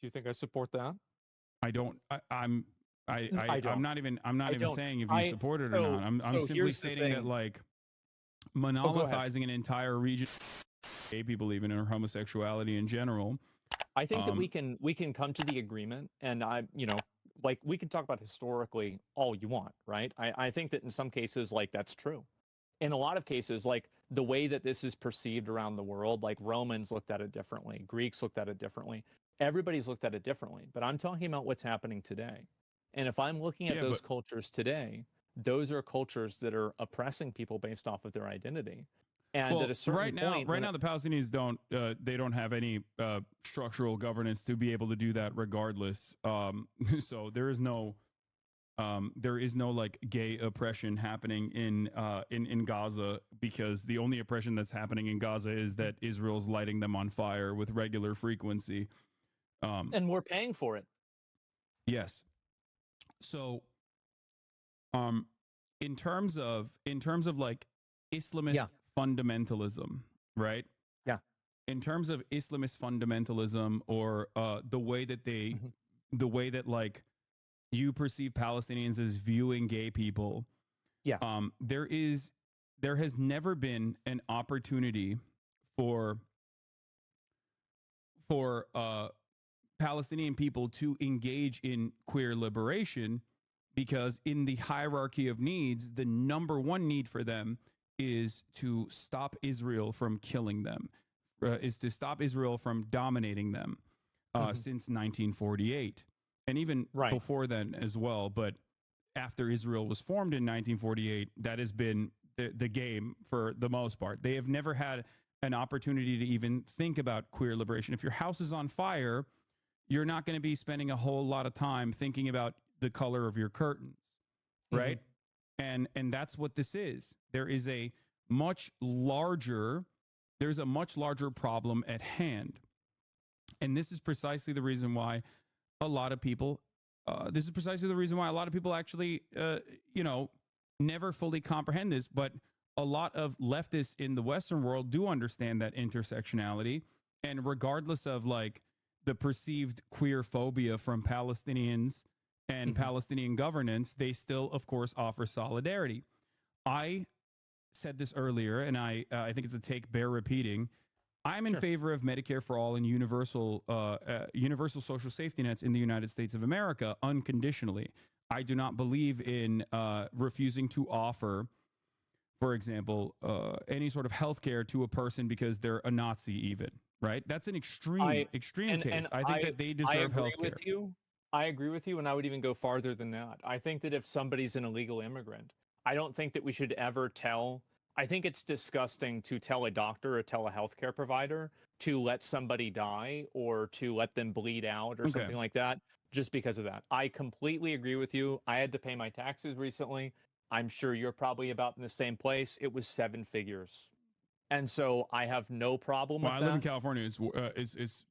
Do you think I support that? I don't. I don't. I'm not even. I'm not I even don't. saying if you support it or So not. I'm simply here's the stating that thing. like Oh, go ahead. monologizing an entire region, gay people even, or homosexuality in general. I think that we can come to the agreement, and like we can talk about historically all you want, right? I think that in some cases, like that's true. In a lot of cases, like the way that this is perceived around the world, like Romans looked at it differently, Greeks looked at it differently, everybody's looked at it differently. But I'm talking about what's happening today. And if I'm looking at Yeah, those but cultures today, those are cultures that are oppressing people based off of their identity. And at well, a certain point, right now, the Palestinians don't. They don't have any structural governance to be able to do that, regardless. So there is no. There is no like gay oppression happening in Gaza, because the only oppression that's happening in Gaza is that Israel's lighting them on fire with regular frequency. and we're paying for it. Yes. So, um, in terms of like Islamist Yeah. fundamentalism, right? Yeah. In terms of Islamist fundamentalism, or the way that they, Mhm. the way that like you perceive Palestinians as viewing gay people, Yeah. There has never been an opportunity for Palestinian people to engage in queer liberation, because in the hierarchy of needs, the number one need for them is to stop Israel from killing them, is to stop Israel from dominating them, Mhm. since 1948, and even Right. before then as well. But after Israel was formed in 1948, that has been the game for the most part. They have never had an opportunity to even think about queer liberation. If your house is on fire, you're not going to be spending a whole lot of time thinking about the color of your curtains, right? And that's what this is. There's a much larger problem at hand. And this is precisely the reason why a lot of people actually never fully comprehend this. But a lot of leftists in the Western world do understand that intersectionality, and regardless of like the perceived queer phobia from Palestinians and Palestinian governance, they still, of course, offer solidarity. I said this earlier, and I think it's a take bear repeating. I'm in favor of Medicare for all and universal social safety nets in the United States of America unconditionally. I do not believe in refusing to offer, for example, any sort of health care to a person because they're a Nazi, even, right? That's an extreme case. I think that they deserve health care. I agree with you, and I would even go farther than that. I think that if somebody's an illegal immigrant, I don't think that we should ever I think it's disgusting to tell a doctor or tell a healthcare provider to let somebody die or to let them bleed out or something like that just because of that. I completely agree with you. I had to pay my taxes recently. I'm sure you're probably about in the same place. It was 7 figures. And so I have no problem with that. I live in California. It's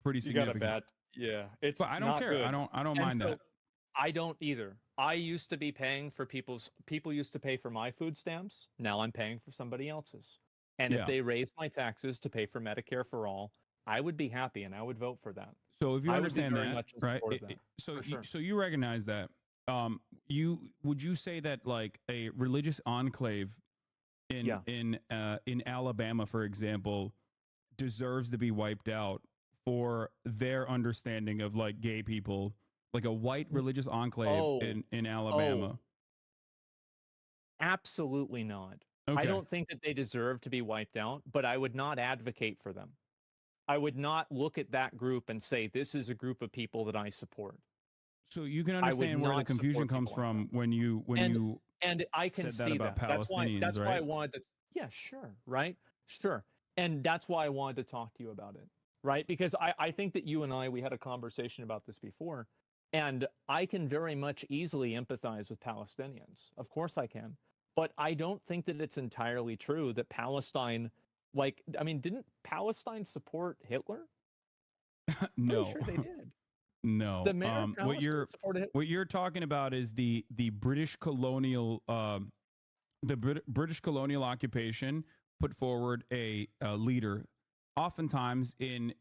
pretty significant. You got a bet. Yeah, it's but I don't care. Good. I don't mind that. I don't either. I used to be paying for people used to pay for my food stamps. Now I'm paying for somebody else's. And if they raise my taxes to pay for Medicare for all, I would be happy and I would vote for that. So if you understand that, right? So you recognize that. Would you say that like a religious enclave in Alabama, for example, deserves to be wiped out for their understanding of like gay people? Like a white religious enclave in Alabama? Absolutely not. Okay. I don't think that they deserve to be wiped out, but I would not advocate for them. I would not look at that group and say, this is a group of people that I support. So you can understand where the confusion comes from when you and I can said see that about Palestinians. That's right? why I wanted to. Yeah, sure, right, sure, and that's why I wanted to talk to you about it, right? Because I think that you and we had a conversation about this before. And I can very much easily empathize with Palestinians. Of course I can. But I don't think that it's entirely true that Palestine, didn't Palestine support Hitler? No. I'm sure they did. No. The mayor of Palestine supported Hitler. What you're talking about is the British colonial British colonial occupation put forward a leader oftentimes in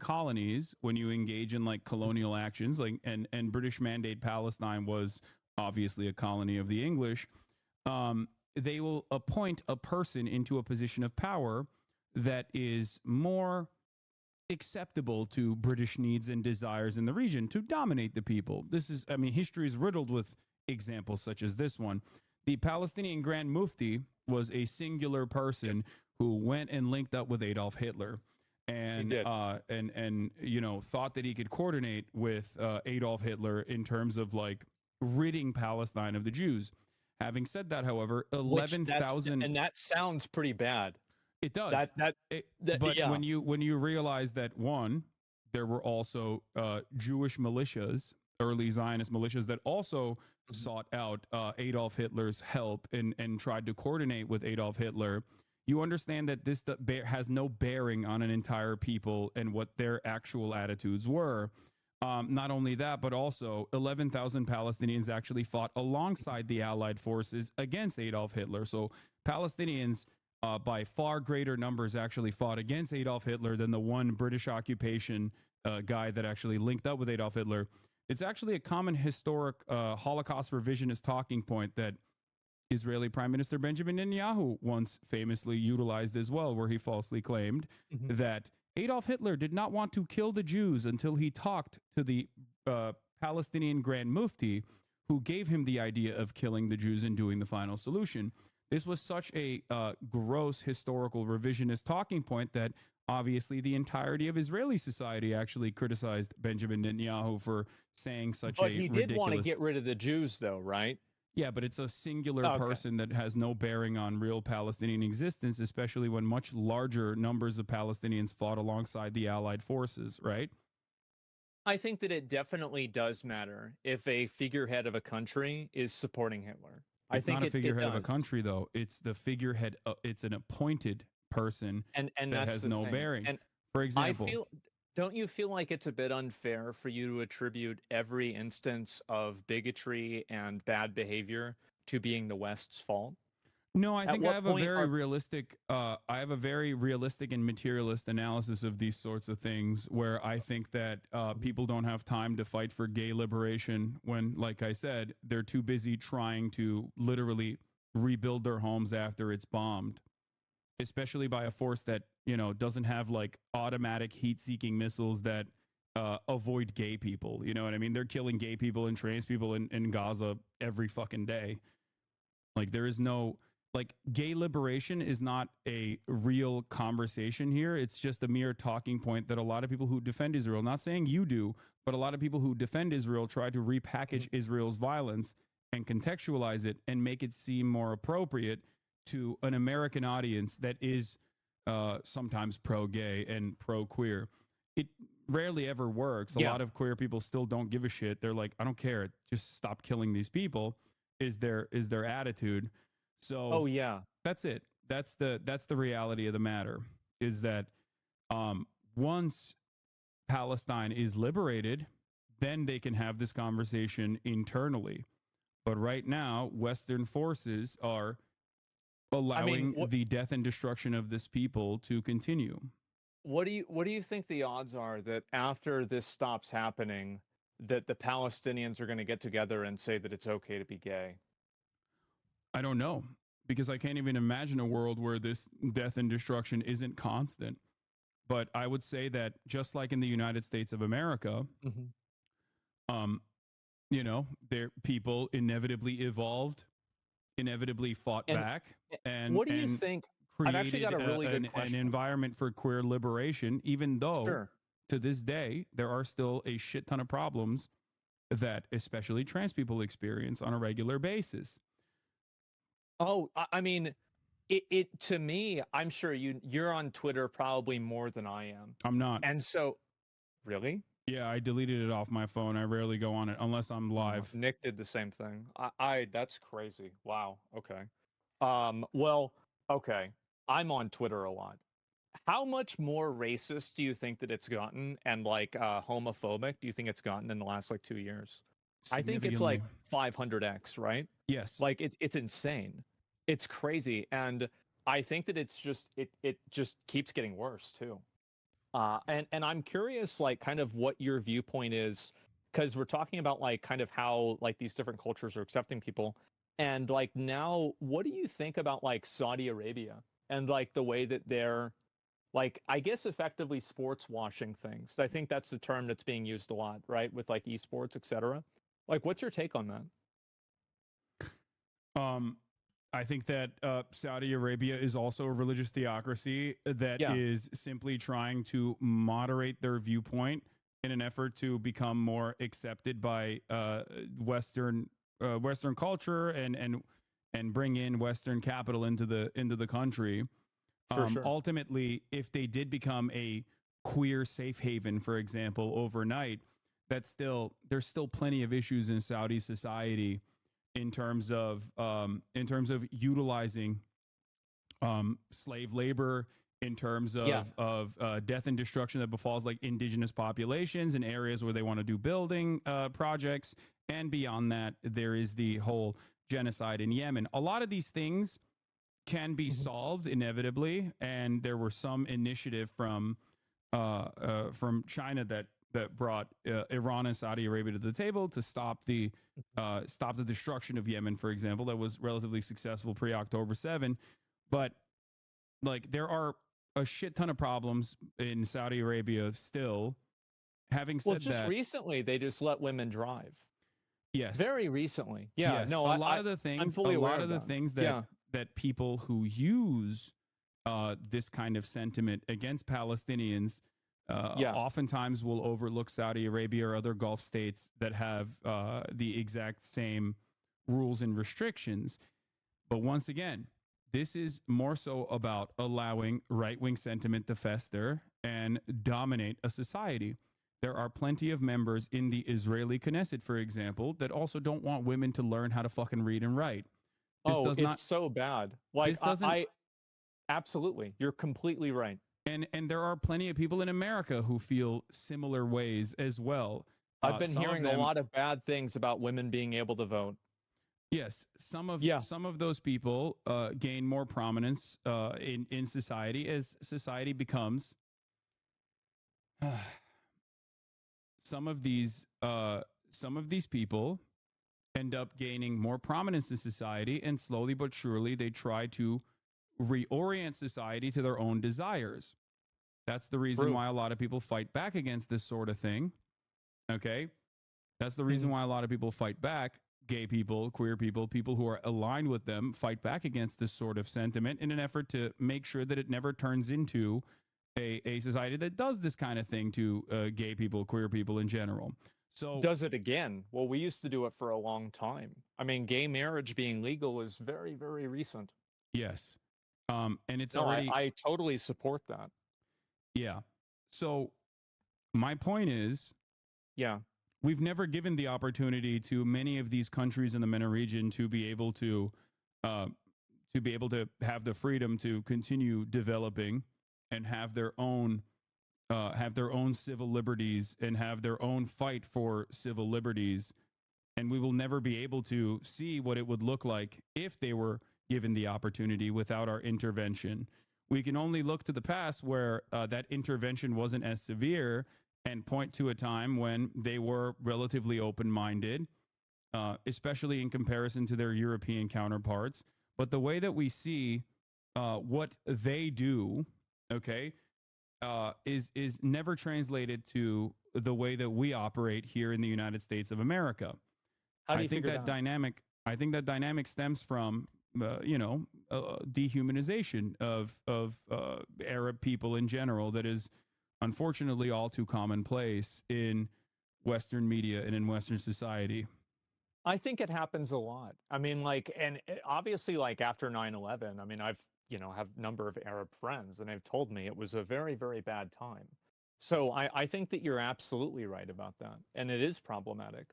colonies, when you engage in like colonial actions, like and British Mandate Palestine was obviously a colony of the English. They will appoint a person into a position of power that is more acceptable to British needs and desires in the region to dominate the people. This is, I mean, history is riddled with examples such as this one. The Palestinian Grand Mufti was a singular person who went and linked up with Adolf Hitler and you know, thought that he could coordinate with Adolf Hitler in terms of like ridding Palestine of the Jews. Having said that, however, 11,000, and that sounds pretty bad. It does. But yeah. when you realize that, one, there were also Jewish militias, early Zionist militias that also sought out Adolf Hitler's help and tried to coordinate with Adolf Hitler, you understand that this has no bearing on an entire people and what their actual attitudes were. Not only that, but also 11,000 Palestinians actually fought alongside the Allied forces against Adolf Hitler. So Palestinians, by far greater numbers, actually fought against Adolf Hitler than the one British occupation guy that actually linked up with Adolf Hitler. It's actually a common historic Holocaust revisionist talking point that Israeli Prime Minister Benjamin Netanyahu once famously utilized as well, where he falsely claimed that Adolf Hitler did not want to kill the Jews until he talked to the Palestinian Grand Mufti, who gave him the idea of killing the Jews and doing the final solution. This was such a gross historical revisionist talking point that obviously the entirety of Israeli society actually criticized Benjamin Netanyahu for saying such a ridiculous... But he did want to get rid of the Jews, though, right? Yeah, but it's a singular person that has no bearing on real Palestinian existence, especially when much larger numbers of Palestinians fought alongside the Allied forces, right? I think that it definitely does matter if a figurehead of a country is supporting Hitler. It's not a figurehead of a country, though. It's the figurehead. It's an appointed person and that has no bearing. And for example, don't you feel like it's a bit unfair for you to attribute every instance of bigotry and bad behavior to being the West's fault? No, I think I have a very realistic. I have a very realistic and materialist analysis of these sorts of things, where I think that people don't have time to fight for gay liberation when, like I said, they're too busy trying to literally rebuild their homes after it's bombed, especially by a force that, you know, doesn't have like automatic heat-seeking missiles that avoid gay people. You know what I mean? They're killing gay people and trans people in Gaza every fucking day. Like, there is no... Like, gay liberation is not a real conversation here. It's just a mere talking point that a lot of people who defend Israel, not saying you do, but a lot of people who defend Israel try to repackage Israel's violence and contextualize it and make it seem more appropriate to an American audience that is sometimes pro-gay and pro-queer. It rarely ever works. A lot of queer people still don't give a shit. They're like, I don't care. Just stop killing these people is their attitude. So that's it. That's the reality of the matter, is that once Palestine is liberated, then they can have this conversation internally. But right now, Western forces are allowing the death and destruction of this people to continue. What do you think the odds are that after this stops happening, that the Palestinians are going to get together and say that it's okay to be gay? I don't know, because I can't even imagine a world where this death and destruction isn't constant. But I would say that just like in the United States of America, you know, their people inevitably evolved, inevitably fought back. And what do you think? I've actually got a really good question. An environment for queer liberation, even though to this day, there are still a shit ton of problems that especially trans people experience on a regular basis. Oh, I mean, it to me, I'm sure you're on Twitter probably more than I am. I'm not. And so, really? Yeah, I deleted it off my phone. I rarely go on it unless I'm live. Nick did the same thing. That's crazy. Wow. Okay. Well, okay. I'm on Twitter a lot. How much more racist do you think that it's gotten, and like homophobic do you think it's gotten in the last like 2 years? I think it's like 500x, right? Yes. Like it's insane. It's crazy. And I think that it's just it just keeps getting worse too. And I'm curious, like, kind of what your viewpoint is, because we're talking about like kind of how like these different cultures are accepting people, and like now, what do you think about like Saudi Arabia and like the way that they're like, I guess, effectively sports washing things? I think that's the term that's being used a lot, right, with like esports, etc. Like, what's your take on that? Um, I think that Saudi Arabia is also a religious theocracy that Yeah, is simply trying to moderate their viewpoint in an effort to become more accepted by Western culture and bring in Western capital into the country. for sure. Ultimately, if they did become a queer safe haven, for example, overnight, there's still plenty of issues in Saudi society in terms of utilizing slave labor, in terms Yeah. of death and destruction that befalls like indigenous populations in areas where they want to do building projects, and beyond that, there is the whole genocide in Yemen. A lot of these things can be Mhm. solved inevitably, and there were some initiative from China that brought Iran and Saudi Arabia to the table to stop the destruction of Yemen, for example. That was relatively successful pre October 7. But like there are a shit ton of problems in Saudi Arabia still. Having Well, said just that, recently they just let women drive. yes, Very recently. Yeah. yes, No, I'm a fully aware lot of of the that. things Yeah. that people who use this kind of sentiment against Palestinians Yeah. oftentimes will overlook Saudi Arabia or other Gulf states that have the exact same rules and restrictions. But once again, this is more so about allowing right wing sentiment to fester and dominate a society. There are plenty of members in the Israeli Knesset, for example, that also don't want women to learn how to fucking read and write. This Oh, does it's not, so bad. Like this doesn't, I absolutely. You're completely right. and there are plenty of people in America who feel similar ways as well. I've been Some of hearing a them, lot of bad things about women being able to vote. yes, Yeah. some of those people gain more prominence in society as society becomes. some of these some of these people end up gaining more prominence in society, and slowly but surely they try to reorient society to their own desires. That's the reason True. why a lot of people fight back against this sort of thing. Okay, that's the reason Mhm. why a lot of people fight back. Gay people, queer people, people who are aligned with them fight back against this sort of sentiment in an effort to make sure that it never turns into a society that does this kind of thing to gay people, queer people in general. So, Does it again? Well, we used to do it for a long time. I mean, gay marriage being legal is very, very recent. yes. And it's No, already, I totally support that. yeah. So, my point is, Yeah. we've never given the opportunity to many of these countries in the MENA region uh, to be able to have the freedom to continue developing and have their own civil liberties and have their own fight for civil liberties. And we will never be able to see what it would look like if they were given the opportunity without our intervention. We can only look to the past where that intervention wasn't as severe and point to a time when they were relatively open minded, especially in comparison to their European counterparts. But the way that we see what they do, okay, is never translated to the way that we operate here in the United States of America. How do I you think figure that that? dynamic. I think that dynamic stems from dehumanization of Arab people in general. That is unfortunately all too commonplace in Western media and in Western society. I think it happens a lot. I mean, like, and obviously, like after 9/11, I mean, I've, have a number of Arab friends and they've told me it was a very, very bad time. So I think that you're absolutely right about that. And it is problematic.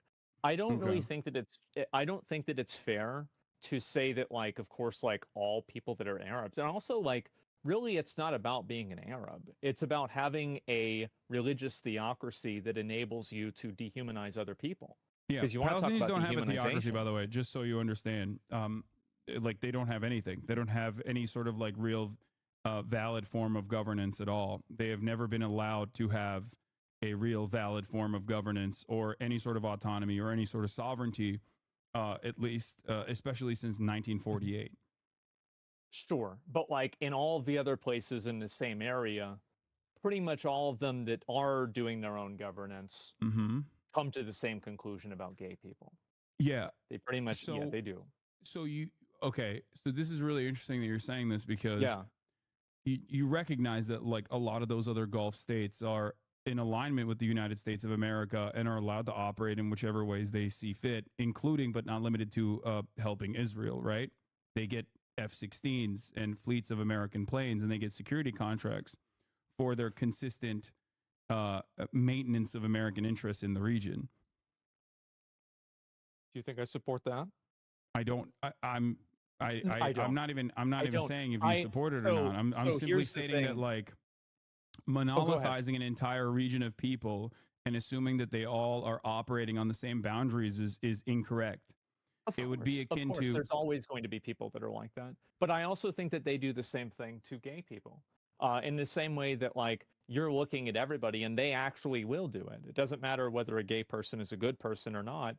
I don't Okay. really think that I don't think that it's fair to say that, like, of course, like all people that are Arabs, and also like, really, it's not about being an Arab. It's about having a religious theocracy that enables you to dehumanize other people, Yeah, because you want to talk Palestinians about don't have a theocracy, by dehumanization. the way. Just so you understand, like they don't have anything. They don't have any sort of like real valid form of governance at all. They have never been allowed to have a real valid form of governance or any sort of autonomy or any sort of sovereignty, at least, especially since 1948. Sure. But like in all of the other places in the same area, pretty much all of them that are doing their own governance Mm-hmm. come to the same conclusion about gay people. Yeah. They pretty much, yeah, So, they do. okay. So this is really interesting that you're saying this because Yeah. you recognize that like a lot of those other Gulf states are in alignment with the United States of America and are allowed to operate in whichever ways they see fit, including but not limited to helping Israel, right? They get F-16s and fleets of American planes, and they get security contracts for their consistent maintenance of American interests in the region. Do you think I support that? I don't. I'm don't. not even don't. saying if you support it or So not. I'm simply here's the stating that thing. like Oh, go ahead. monopolizing an entire region of people and assuming that they all are operating on the same boundaries is incorrect. It would be akin Of course, to there's always going to be people that are like that. But I also think that they do the same thing to gay people. In the same way that like you're looking at everybody and they actually will do it. It doesn't matter whether a gay person is a good person or not.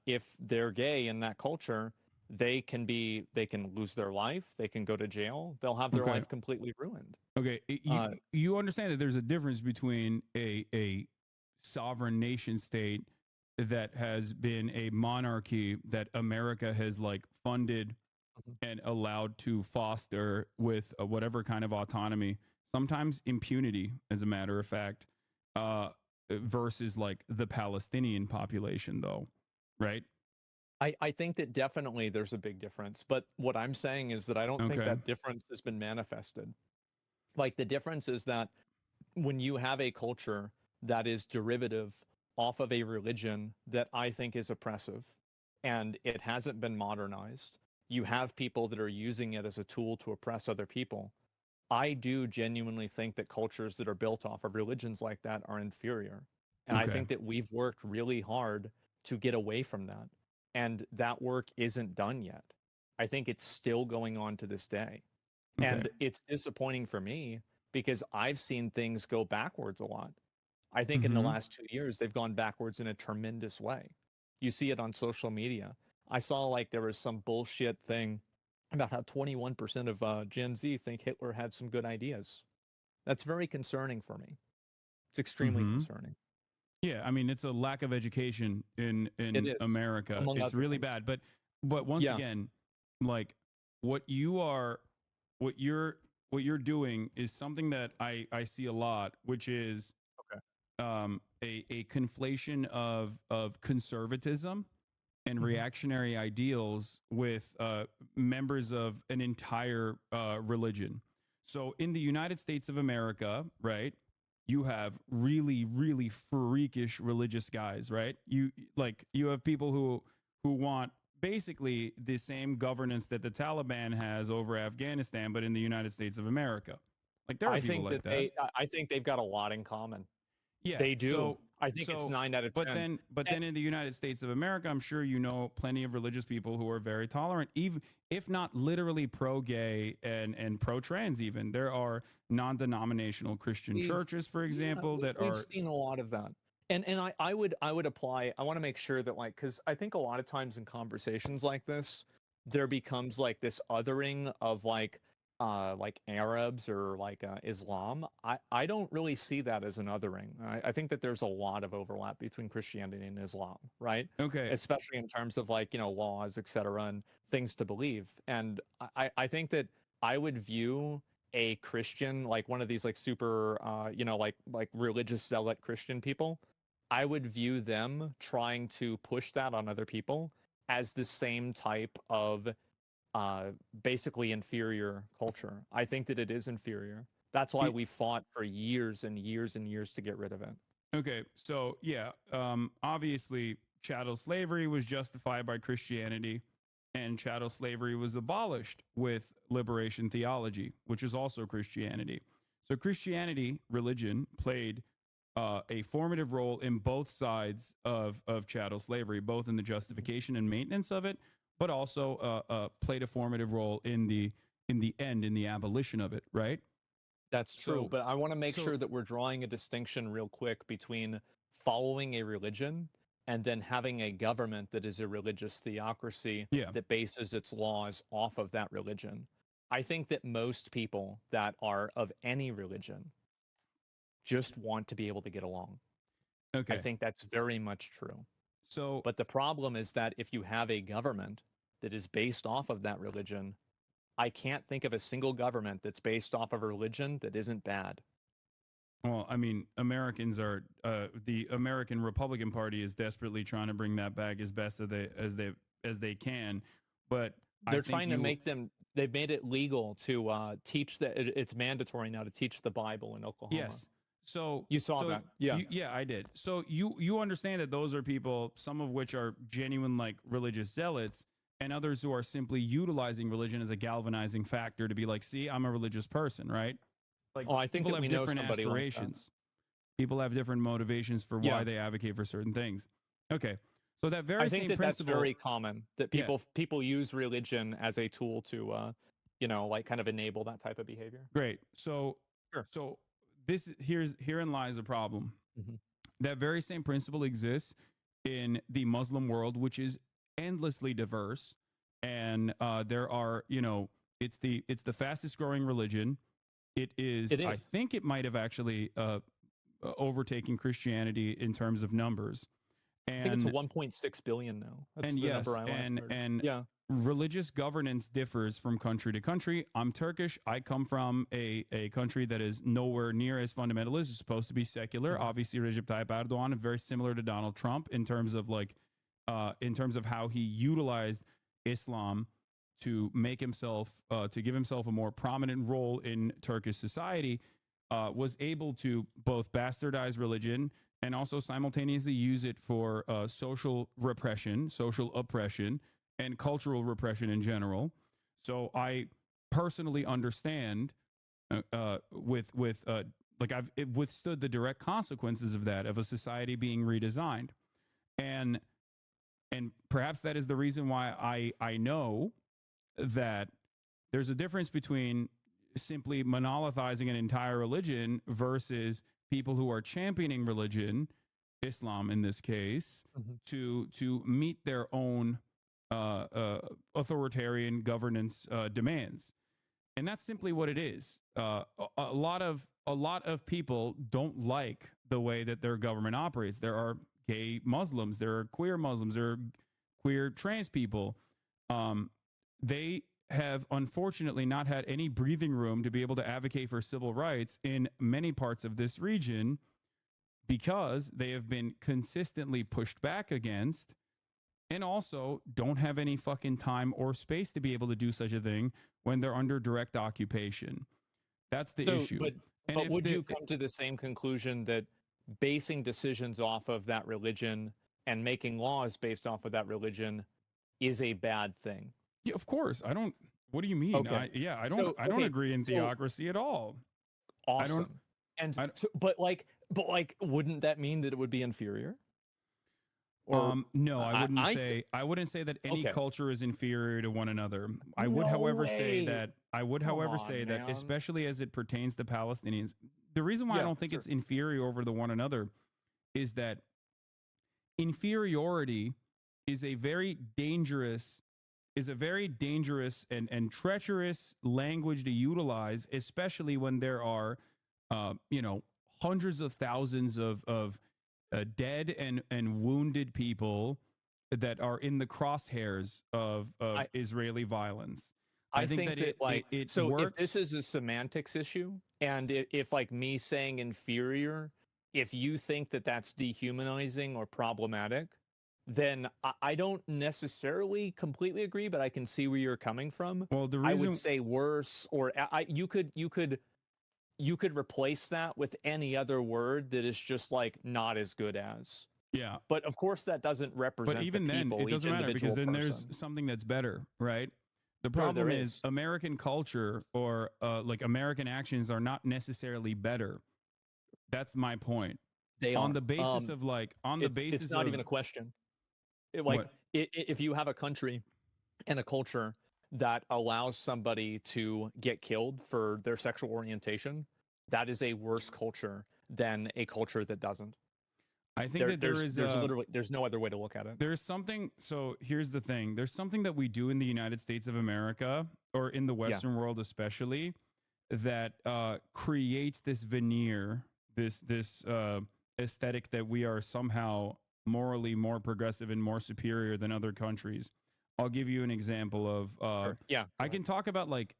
If they're gay in that culture, they can lose their life, they can go to jail, they'll have their Okay. life completely ruined. Okay, you understand that there's a difference between a sovereign nation state that has been a monarchy that America has like funded and allowed to foster with whatever kind of autonomy, sometimes impunity, as a matter of fact, versus like the Palestinian population, though, right? I think that definitely there's a big difference, but what I'm saying is that I don't think Okay. that difference has been manifested. Like the difference is that when you have a culture that is derivative off of a religion that I think is oppressive and it hasn't been modernized, you have people that are using it as a tool to oppress other people. I do genuinely think that cultures that are built off of religions like that are inferior. And I Okay. think that we've worked really hard to get away from that. And that work isn't done yet. I think it's still going on to this day. Okay. And it's disappointing for me because I've seen things go backwards a lot. I think in the Mhm. last 2 years, they've gone backwards in a tremendous way. You see it on social media. I saw like there was some bullshit thing about how 21% of Gen Z think Hitler had some good ideas. That's very concerning for me. It's extremely Mhm. concerning. Yeah, I mean it's a lack of education in It is, America. among It's other really things. bad. But once Yeah. again, like what you are what you're doing is something that I see a lot, which is Okay. a conflation of conservatism and reactionary ideals with members of an entire religion. So in the United States of America, right, you have really, really freakish religious guys, right? You have people who want basically the same governance that the Taliban has over Afghanistan, but in the United States of America. Like there are people like that. I think they've got a lot in common. Yeah. They do. So I think it's 9 out of 10. but then in the United States of America, I'm sure you know plenty of religious people who are very tolerant, even if not literally pro-gay and pro-trans. Even there are non-denominational Christian We've- churches, for example, that We've are seen a lot of that. And I would apply, I want to make sure that like, because I think a lot of times in conversations like this, there becomes like this othering of like Arabs or like Islam. I don't really see that as an othering. I think that there's a lot of overlap between Christianity and Islam, right? okay. Especially in terms of like, laws, et cetera, and things to believe. And I think that I would view a Christian, like one of these like super, like religious zealot Christian people, I would view them trying to push that on other people as the same type of basically inferior culture. I think that it is inferior. That's why we fought for years and years and years to get rid of it. Okay, so yeah, obviously chattel slavery was justified by Christianity, and chattel slavery was abolished with liberation theology, which is also Christianity. So Christianity, religion, played a formative role in both sides of chattel slavery, both in the justification and maintenance of it, but also played a formative role in the in the end, in the abolition of it, right? That's true, So, but I want to make so sure that we're drawing a distinction real quick between following a religion and then having a government that is a religious theocracy yeah. that bases its laws off of that religion. I think that most people that are of any religion just want to be able to get along. I Okay. think that's very much true. So, But the problem is that if you have a government that is based off of that religion, I can't think of a single government that's based off of a religion that isn't bad. well, I mean, Americans are the American Republican Party is desperately trying to bring that back as best as they can, but They're trying to make them. They've made it legal to teach that it's mandatory now to teach the Bible in Oklahoma. Yes. So you saw that, yeah, yeah, I did. So you understand that those are people, some of which are genuine like religious zealots, and others who are simply utilizing religion as a galvanizing factor to be like, see, I'm a religious person, right? Like, I think people that have we know different somebody aspirations. People have different motivations for why they advocate for certain things. Okay, so that very I think same that principle, that's very common. That people use religion as a tool to, like kind of enable that type of behavior. Great. So Sure. so herein lies a problem. Mm-hmm. That very same principle exists in the Muslim world, which is endlessly diverse, and there are, it's the fastest growing religion. It is. I think it might have actually overtaken Christianity in terms of numbers. And I think it's 1.6 billion now. That's and the number I last heard. and yeah, religious governance differs from country to country. I'm Turkish. I come from a country that is nowhere near as fundamentalist. It's supposed to be secular. Mm-hmm. Obviously, Recep Tayyip Erdogan is very similar to Donald Trump in terms of how he utilized Islam to make himself, to give himself a more prominent role in Turkish society, was able to both bastardize religion and also simultaneously use it for social repression, social oppression, and cultural repression in general. So I personally understand I've withstood the direct consequences of that, of a society being redesigned. And perhaps that is the reason why I know that there's a difference between simply monolithizing an entire religion versus people who are championing religion, Islam in this case, to meet their own authoritarian governance demands. And that's simply what it is. A lot of people don't like the way that their government operates. There are gay Muslims, there are queer Muslims, there are queer trans people. They have unfortunately not had any breathing room to be able to advocate for civil rights in many parts of this region because they have been consistently pushed back against, and also don't have any fucking time or space to be able to do such a thing when they're under direct occupation. That's the issue. But would you come to the same conclusion that basing decisions off of that religion and making laws based off of that religion is a bad thing? Yeah, of course. I don't. What do you mean? Okay. I don't agree in theocracy at all. Awesome. But wouldn't that mean that it would be inferior? Or, no, I wouldn't say that any culture is inferior to one another. I would, however, say that especially as it pertains to Palestinians, the reason why I don't think it's inferior over the one another is that inferiority is a very dangerous and treacherous language to utilize, especially when there are hundreds of thousands of dead and wounded people that are in the crosshairs of Israeli violence. I think that it works. If this is a semantics issue, and if like me saying inferior, if you think that that's dehumanizing or problematic, then I don't necessarily completely agree, but I can see where you're coming from. Well, I would say worse, or you could replace that with any other word that is just like not as good as. Yeah. But of course that doesn't represent. But even then, it doesn't matter because then there's something that's better, right? The problem is American culture or like American actions are not necessarily better. That's my point. They on the basis of it's not even a question. If you have a country and a culture that allows somebody to get killed for their sexual orientation, that is a worse culture than a culture that doesn't. I think that there's literally there's no other way to look at it. There's something. So here's the thing. There's something that we do in the United States of America, or in the Western world especially, that creates this veneer, this aesthetic that we are somehow morally more progressive and more superior than other countries. I'll give you an example of Sure. I can talk about like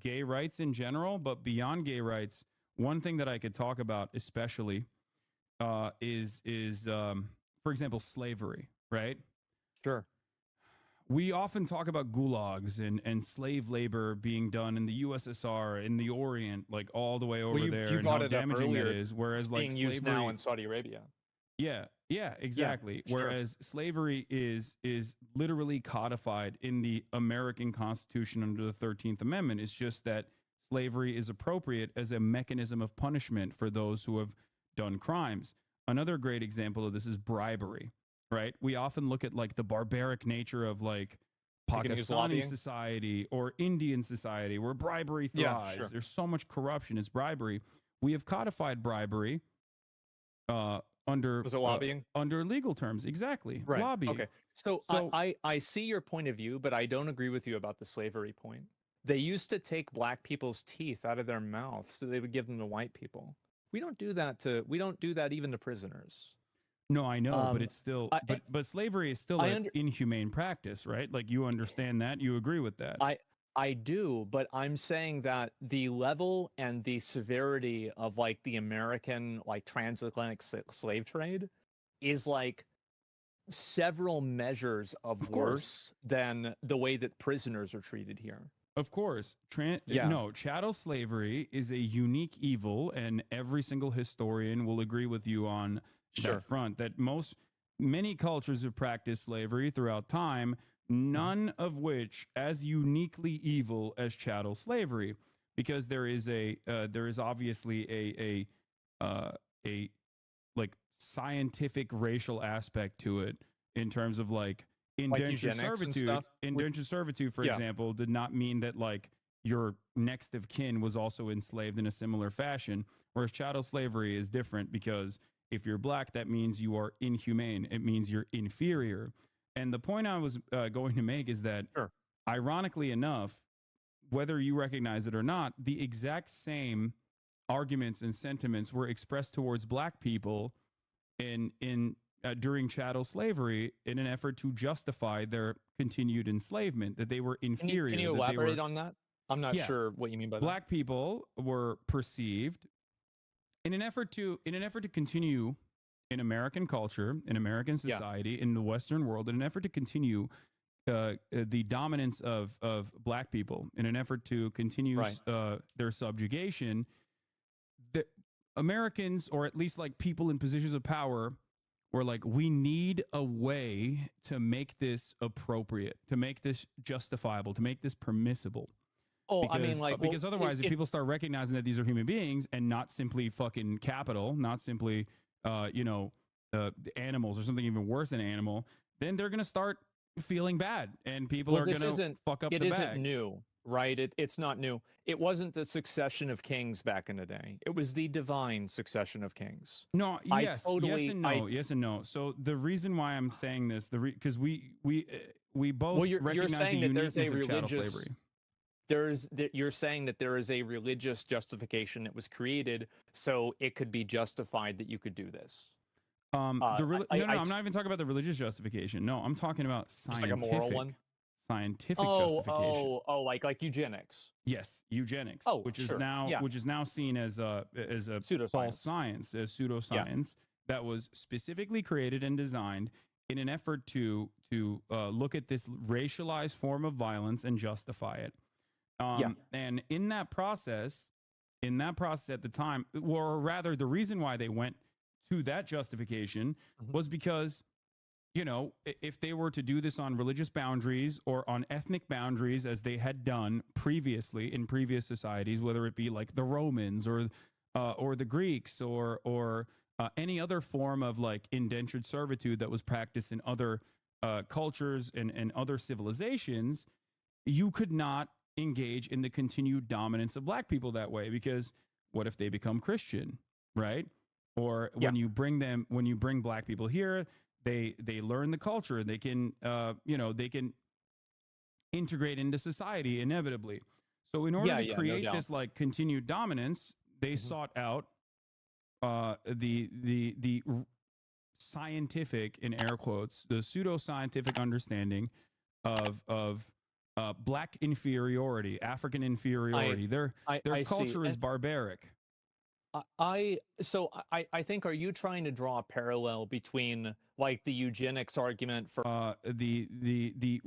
gay rights in general, but beyond gay rights, one thing that I could talk about especially is for example, slavery, right? Sure. We often talk about gulags and slave labor being done in the USSR, in the Orient, like all the way over there, you and how brought it up damaging that earlier. is. Whereas It's like being slavery used now in Saudi Arabia. Yeah, exactly. sure. Whereas slavery is literally codified in the American Constitution under the 13th Amendment. It's just that slavery is appropriate as a mechanism of punishment for those who have done crimes. Another great example of this is bribery, right? We often look at like the barbaric nature of like Pakistani society or Indian society where bribery thrives. Sure. There's so much corruption. It's bribery. We have codified bribery under Was it lobbying? Under legal terms. Exactly. Right. Lobbying. Okay. So I see your point of view, but I don't agree with you about the slavery point. They used to take black people's teeth out of their mouths so they would give them to white people. We don't do that even to prisoners. No, I know, but it's still but slavery is still an inhumane practice, right? Like you understand that, you agree with that. I do, but I'm saying that the level and the severity of like the American like transatlantic slave trade is like several measures of worse than the way that prisoners are treated here. Of course. No, chattel slavery is a unique evil, and every single historian will agree with you on that front, that many cultures have practiced slavery throughout time, none of which as uniquely evil as chattel slavery, because there is obviously a like scientific racial aspect to it in terms of like indentured servitude. Indentured servitude, for example, did not mean that like your next of kin was also enslaved in a similar fashion, whereas chattel slavery is different because if you're black, that means you are inhumane. It means you're inferior. And the point I was going to make is that, ironically enough, whether you recognize it or not, the exact same arguments and sentiments were expressed towards black people during chattel slavery in an effort to justify their continued enslavement, that they were inferior. Can you elaborate on that? I'm not sure what you mean by that. Black people were perceived in an effort to continue in American culture, in American society, in the Western world, in an effort to continue the dominance of black people, in an effort to continue their subjugation, the Americans, or at least like people in positions of power, were like, we need a way to make this appropriate, to make this justifiable, to make this permissible. Because otherwise, if people start recognizing that these are human beings and not simply fucking capital, not simply animals or something even worse than animal, then they're going to start feeling bad, and people are going to fuck up the bag. It isn't new, right? It's not new. It wasn't the succession of kings back in the day. It was the divine succession of kings. No, yes and no. So the reason why I'm saying this, because we both recognize the uniqueness of chattel slavery. You're saying that there is a religious justification that was created so it could be justified that you could do this. I'm not even talking about the religious justification. No, I'm talking about scientific, like a moral one? Scientific justification. Like eugenics. Yes, eugenics. Which is now seen as a pseudoscience. False science, as pseudoscience that was specifically created and designed in an effort to look at this racialized form of violence and justify it. And in that process at the time, or rather, the reason why they went to that justification was because, if they were to do this on religious boundaries or on ethnic boundaries, as they had done previously in previous societies, whether it be like the Romans or the Greeks or any other form of like indentured servitude that was practiced in other cultures and other civilizations, you could not engage in the continued dominance of black people that way, because what if they become Christian, right? Or Yeah. when you bring black people here, they learn the culture, they can they can integrate into society inevitably. So in order Yeah, to yeah, no create doubt. this like continued dominance, they Mhm. sought out the scientific, in air quotes, the pseudoscientific understanding of black inferiority, African I inferiority. Their I see. culture is barbaric. I think, are you trying to draw a parallel between like the eugenics argument for The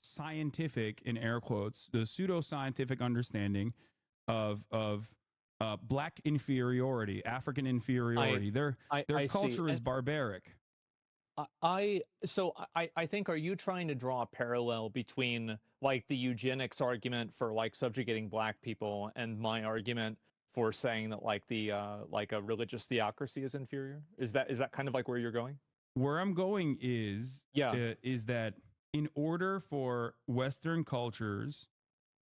scientific, in air quotes, the pseudoscientific understanding of black inferiority, African inferiority. Their I see. culture is barbaric. I think, are you trying to draw a parallel between like the eugenics argument for like subjugating black people and my argument for saying that like the like a religious theocracy is inferior? Is that kind of like where you're going? Where I'm going Yeah. is that in order for Western cultures,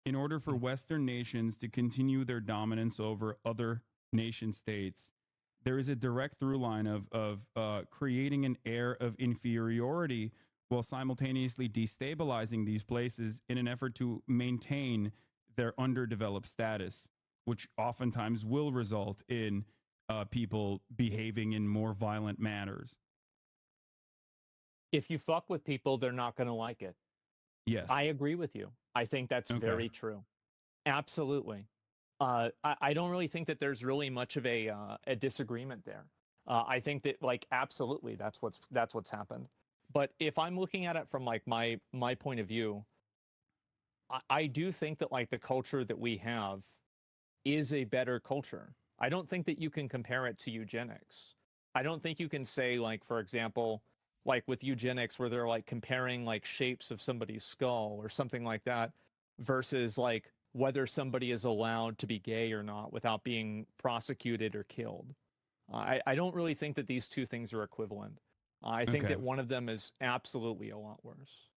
in order for Mhm. Western nations to continue their dominance over other nation states, there is a direct through line of creating an air of inferiority while simultaneously destabilizing these places in an effort to maintain their underdeveloped status, which oftentimes will result in people behaving in more violent manners. If you fuck with people, they're not going to like it. I Yes. agree with you. I think that's Okay. very true. Absolutely. I don't really think that there's really much of a disagreement there. I think that like absolutely that's what's happened. But if I'm looking at it from like my point of view, I do think that like the culture that we have is a better culture. I don't think that you can compare it to eugenics. I don't think you can say like, for example, like with eugenics where they're like comparing like shapes of somebody's skull or something like that versus like whether somebody is allowed to be gay or not without being prosecuted or killed. I don't really think that these two things are equivalent. I think Okay. that one of them is absolutely a lot worse.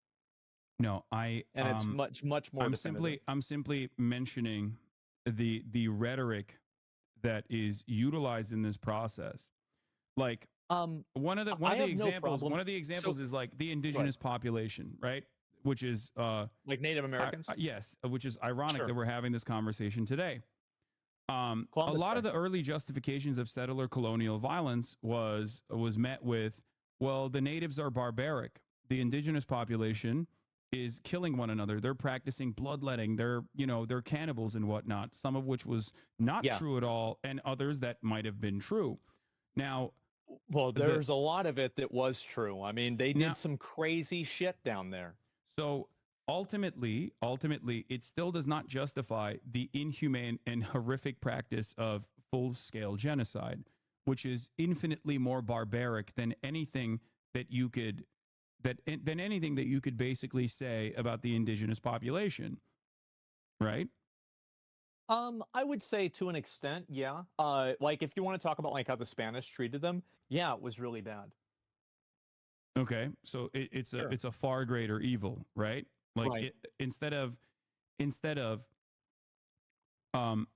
No, And it's much more definitive. I'm simply mentioning the rhetoric that is utilized in this process. Like Um, one I of the have no examples problem. one of the So, examples is like the go ahead. indigenous population, right? Which is Like Native Americans? yes, which is ironic that Sure. we're having this conversation today. A Columbus lot Day. of the early justifications of settler colonial violence was met with, well, the natives are barbaric. The indigenous population is killing one another. They're practicing bloodletting. They're cannibals and whatnot. Some of which was not Yeah. true at all, and others that might have been true. Now, Well, the there's a lot of it that was true. I mean, they now did some crazy shit down there. So ultimately, it still does not justify the inhumane and horrific practice of full-scale genocide, which is infinitely more barbaric than anything that you could than anything that you could basically say about the indigenous population, right? I would say to an extent, yeah. Like if you want to talk about like how the Spanish treated them, yeah, it was really bad. Okay, so Sure. it's a far greater evil, right? Like Right. instead of um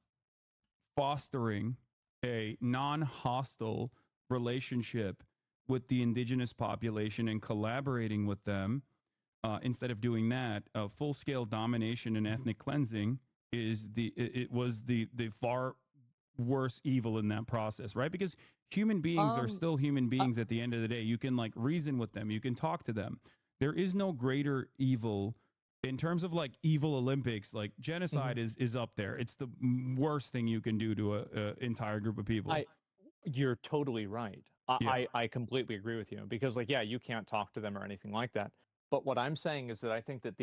fostering a non-hostile relationship with the indigenous population and collaborating with them, instead of doing that, full-scale domination and Mhm. ethnic cleansing is it was the far worse evil in that process, right? Because human beings are Um, still human uh, beings at the end of the day. You can like reason with them, you can talk to them. There is no greater evil in terms of like evil Olympics. Like mhm. genocide is up there. It's the worst thing you can do to a entire group of people. I You're totally right. Yeah. I completely agree with you because like yeah, you can't talk to them or anything like that. But what I'm saying is that I think that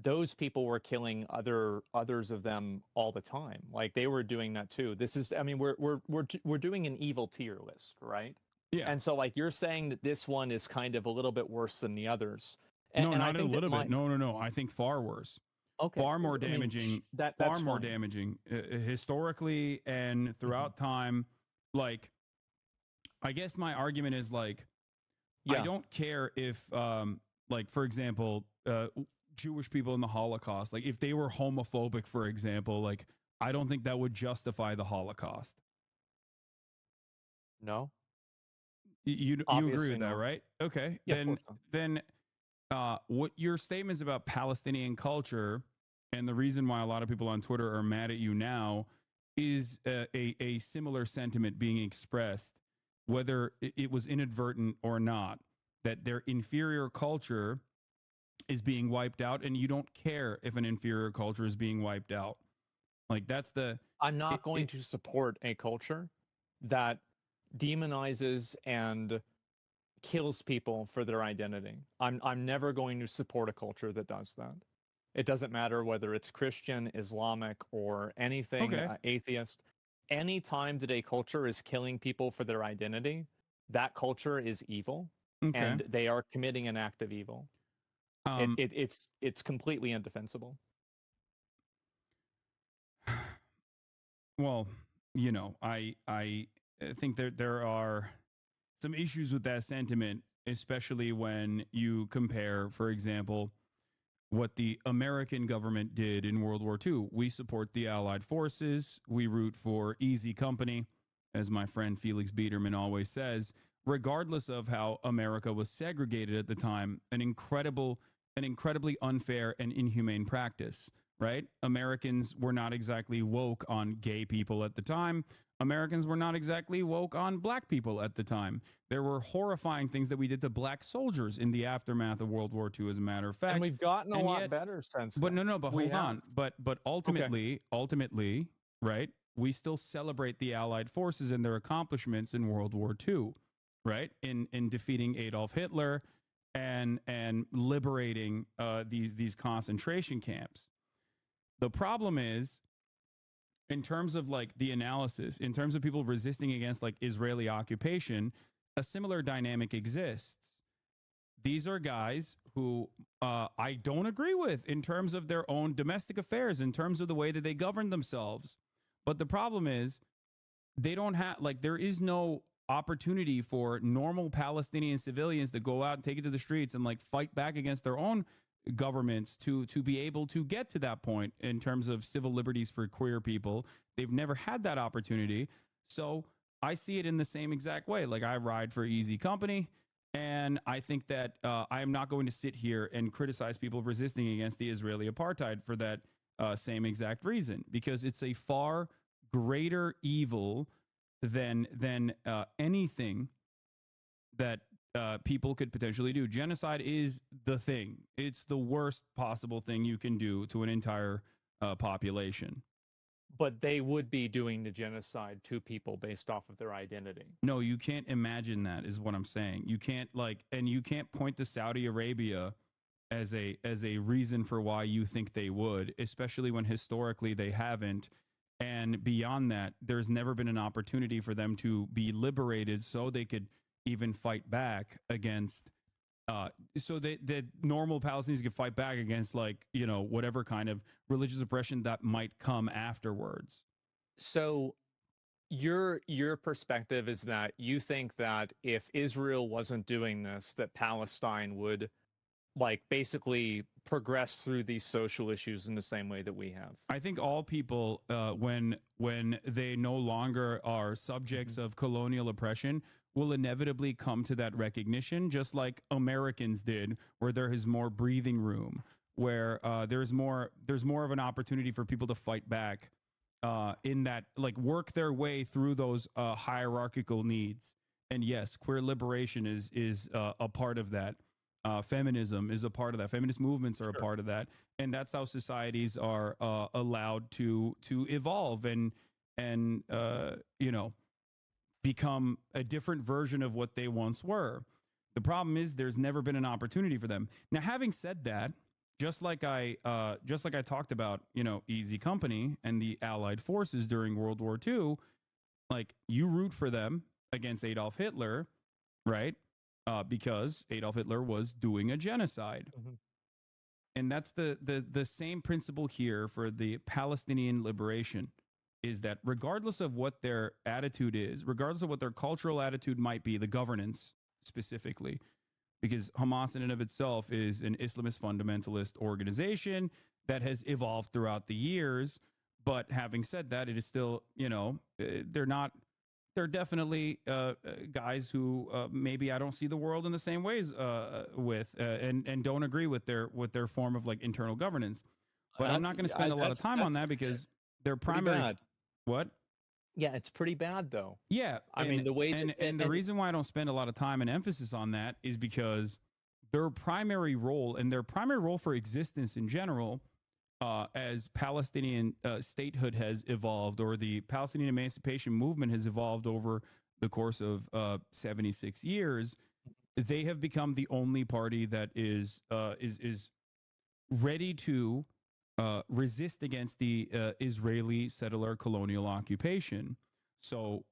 those people were killing others of them all the time. Like they were doing that too. This is I mean we're doing an evil tier list, right? Yeah. And so like you're saying that this one is kind of a little bit worse than the others. No, And I not a think that little bit. my No, no, no. I think far worse. okay, Far more I mean damaging. Far that's more fine. damaging historically and Mhm. throughout time. Like, I guess my argument is like, I Yeah. don't care if, like, for example, Jewish people in the Holocaust, like if they were homophobic, for example, like I don't think that would justify the Holocaust. No, You agree obviously with that, not. right? Okay. Yeah, of course not. Then what your statements about Palestinian culture and the reason why a lot of people on Twitter are mad at you now is a similar sentiment being expressed, whether it was inadvertent or not, that their inferior culture is being wiped out, and you don't care if an inferior culture is being wiped out. Like that's the. I'm not going to support a culture that demonizes and kills people for their identity. I'm never going to support a culture that does that. It doesn't matter whether it's Christian, Islamic, or anything atheist. Any time that a culture is killing people for their identity, that culture is evil, and they are committing an act of evil. It's completely indefensible. Well, you know, I think there are some issues with that sentiment, especially when you compare, for example, what the American government did in World War II. We support the Allied forces. We root for easy company, as my friend Felix Biederman always says, regardless of how America was segregated at the time, an incredibly unfair and inhumane practice, right? Americans were not exactly woke on gay people at the time. Americans were not exactly woke on black people at the time. There were horrifying things that we did to black soldiers in the aftermath of World War II, as a matter of fact. And we've gotten a lot better since then. But hold on. But ultimately, right, we still celebrate the Allied forces and their accomplishments in World War II, right? In defeating Adolf Hitler and liberating these concentration camps. The problem is, in terms of like the analysis, in terms of people resisting against like Israeli occupation, a similar dynamic exists. These are guys who I don't agree with in terms of their own domestic affairs, in terms of the way that they govern themselves. But the problem is they don't have, like, there is no opportunity for normal Palestinian civilians to go out and take it to the streets and like fight back against their own governments to be able to get to that point in terms of civil liberties for queer people. They've never had that opportunity. So I see it in the same exact way. Like, I ride for easy company, and I think that I am not going to sit here and criticize people resisting against the Israeli apartheid for that same exact reason, because it's a far greater evil than anything that people could potentially do. Genocide is the thing. It's the worst possible thing you can do to an entire population. But they would be doing the genocide to people based off of their identity. No, you can't imagine that, is what I'm saying. You can't, like, and you can't point to Saudi Arabia as a reason for why you think they would, especially when historically they haven't. And beyond that, there's never been an opportunity for them to be liberated so they could even fight back against so that normal Palestinians could fight back against, like, you know, whatever kind of religious oppression that might come afterwards. So your perspective is that you think that if Israel wasn't doing this, that Palestine would, like, basically progress through these social issues in the same way that we have. I think all people, when they no longer are subjects of colonial oppression, will inevitably come to that recognition, just like Americans did, where there is more breathing room, where there's more of an opportunity for people to fight back, in that, like, work their way through those hierarchical needs. And yes, queer liberation is a part of that. Feminism is a part of that. Feminist movements are a part of that, and that's how societies are allowed to evolve and you know, become a different version of what they once were. The problem is there's never been an opportunity for them. Now, having said that, just like I talked about, you know, Easy Company and the Allied forces during World War II, like, you root for them against Adolf Hitler, right? Because Adolf Hitler was doing a genocide. Mm-hmm. And that's the same principle here for the Palestinian liberation, is that regardless of what their attitude is, regardless of what their cultural attitude might be, the governance specifically, because Hamas in and of itself is an Islamist fundamentalist organization that has evolved throughout the years. But having said that, it is still, they're not. They're definitely guys who maybe I don't see the world in the same ways with, and don't agree with their form of like internal governance. But I'm not going to spend a lot of time on that because their primary. Bad. What? Yeah, it's pretty bad though. Yeah, I mean the way and the reason why I don't spend a lot of time and emphasis on that is because their primary role for existence in general, as Palestinian statehood has evolved, or the Palestinian emancipation movement has evolved over the course of 76 years, they have become the only party that is ready to resist against the Israeli settler colonial occupation. So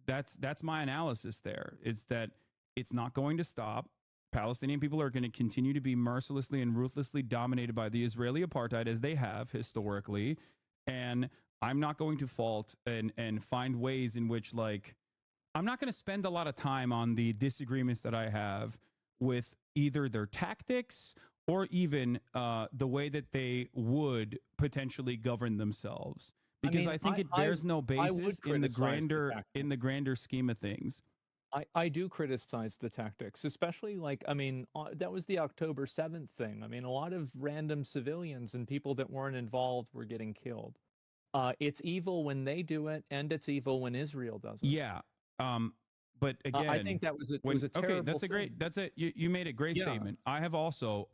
that's my analysis there. It's that it's not going to stop. Palestinian people are going to continue to be mercilessly and ruthlessly dominated by the Israeli apartheid as they have historically. And I'm not going to fault and find ways in which, like, I'm not going to spend a lot of time on the disagreements that I have with either their tactics or even the way that they would potentially govern themselves, because I think it bears no basis in the grander scheme of things. I do criticize the tactics, especially that was the October 7th thing. I mean, a lot of random civilians and people that weren't involved were getting killed. It's evil when they do it, and it's evil when Israel does it. Yeah. But again, I think that was a terrible that's a great, thing. That's it. You made a great statement. I have also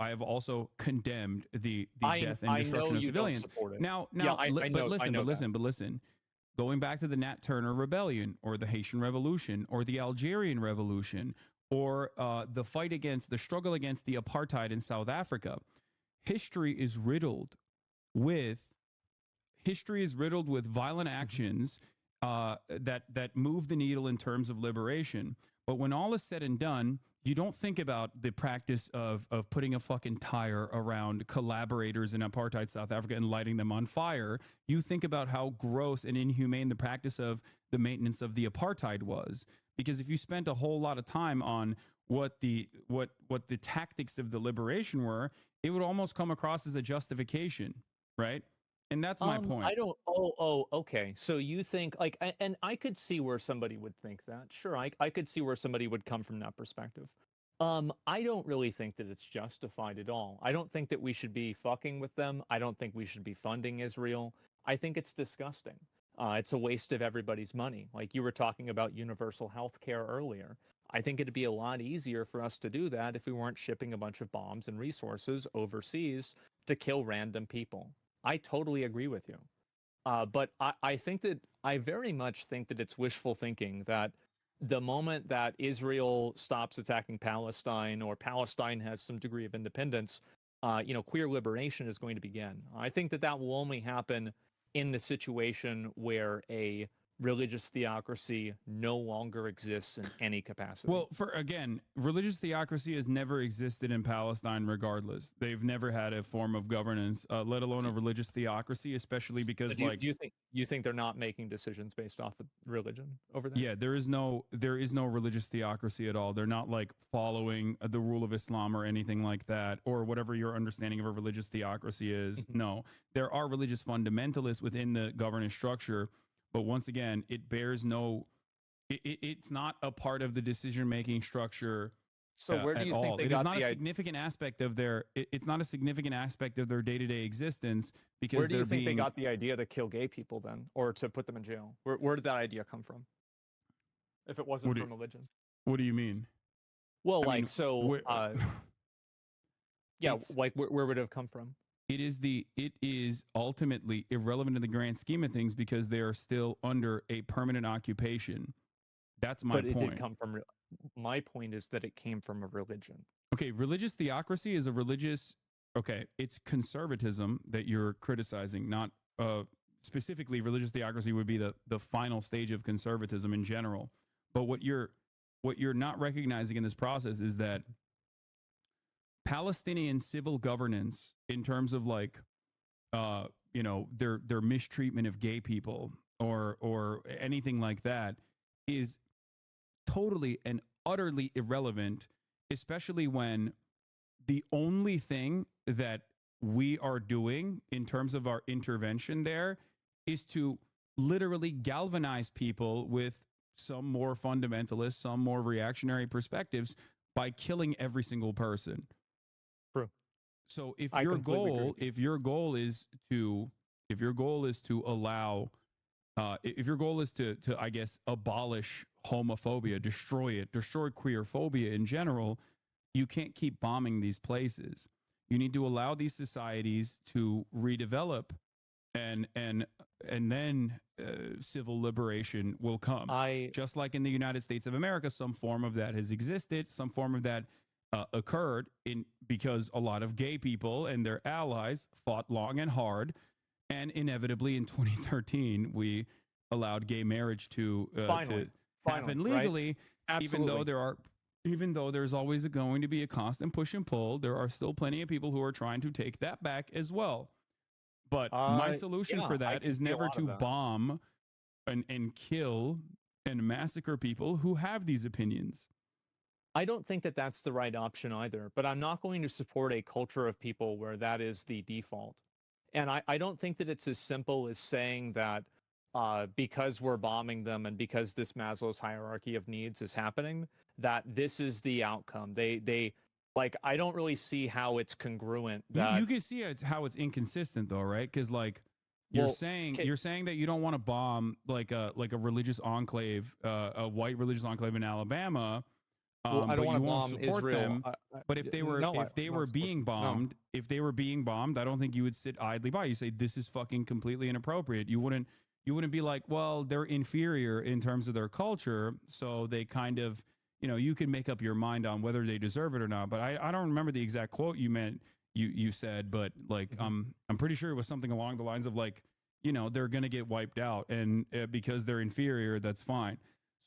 condemned the death and destruction of civilians. Now, but listen. Going back to the Nat Turner Rebellion, or the Haitian Revolution, or the Algerian Revolution, or the struggle against the apartheid in South Africa, history is riddled with violent actions that move the needle in terms of liberation. But when all is said and done, you don't think about the practice of putting a fucking tire around collaborators in apartheid South Africa and lighting them on fire. You think about how gross and inhumane the practice of the maintenance of the apartheid was. Because if you spent a whole lot of time on what the tactics of the liberation were, it would almost come across as a justification, right? And that's my point. Okay. So you think and I could see where somebody would think that. Sure, I could see where somebody would come from that perspective. I don't really think that it's justified at all. I don't think that we should be fucking with them. I don't think we should be funding Israel. I think it's disgusting. It's a waste of everybody's money. Like you were talking about universal health care earlier. I think it'd be a lot easier for us to do that if we weren't shipping a bunch of bombs and resources overseas to kill random people. I totally agree with you. But I very much think that it's wishful thinking that the moment that Israel stops attacking Palestine, or Palestine has some degree of independence, queer liberation is going to begin. I think that will only happen in the situation where a religious theocracy no longer exists in any capacity. Well, religious theocracy has never existed in Palestine regardless. They've never had a form of governance, let alone a religious theocracy, especially because do you think they're not making decisions based off of religion over there? Yeah, there is no religious theocracy at all. They're not like following the rule of Islam or anything like that, or whatever your understanding of a religious theocracy is. No, there are religious fundamentalists within the governance structure. But once again, it's not a part of the decision-making structure. So where do you think they got It is not a significant aspect of their. It's not a significant aspect of their day-to-day existence, because where do you think they got the idea to kill gay people then, or to put them in jail? Where did that idea come from? If it wasn't from religion. What do you mean? Well, where would it have come from? It is ultimately irrelevant in the grand scheme of things because they are still under a permanent occupation. That's my point. But it did come from. My point is that it came from a religion. Okay, religious theocracy is it's conservatism that you're criticizing, not specifically religious theocracy would be the final stage of conservatism in general. But what you're not recognizing in this process is that Palestinian civil governance, in terms of their mistreatment of gay people or anything like that, is totally and utterly irrelevant especially when the only thing that we are doing in terms of our intervention there is to literally galvanize people with some more fundamentalist, some more reactionary perspectives by killing every single person. True. So if I your completely agree with you. if your goal is to allow if your goal is to I guess abolish homophobia, destroy it, destroy queerphobia in general, you can't keep bombing these places. You need to allow these societies to redevelop, and then civil liberation will come. Just like in the United States of America, some form of that has existed, some form of that occurred because a lot of gay people and their allies fought long and hard, and inevitably in 2013 we allowed gay marriage to happen legally, right? Even though there's always going to be a constant push and pull, there are still plenty of people who are trying to take that back as well. But my solution for that is never to bomb and kill and massacre people who have these opinions. I don't think that that's the right option either, but I'm not going to support a culture of people where that is the default. And I don't think that it's as simple as saying that because we're bombing them and because this Maslow's hierarchy of needs is happening, that this is the outcome. They like, I don't really see how it's congruent. That you can see how it's inconsistent though, right? Because like you're saying that you don't want to bomb like a religious enclave, a white religious enclave in Alabama. I don't want to bomb support Israel. Them. But if they were being bombed, I don't think you would sit idly by. You say this is fucking completely inappropriate. You wouldn't be like, well, they're inferior in terms of their culture, so they kind of, you can make up your mind on whether they deserve it or not. But I don't remember the exact quote you said, but like I'm pretty sure it was something along the lines of like, they're gonna get wiped out, and because they're inferior, that's fine.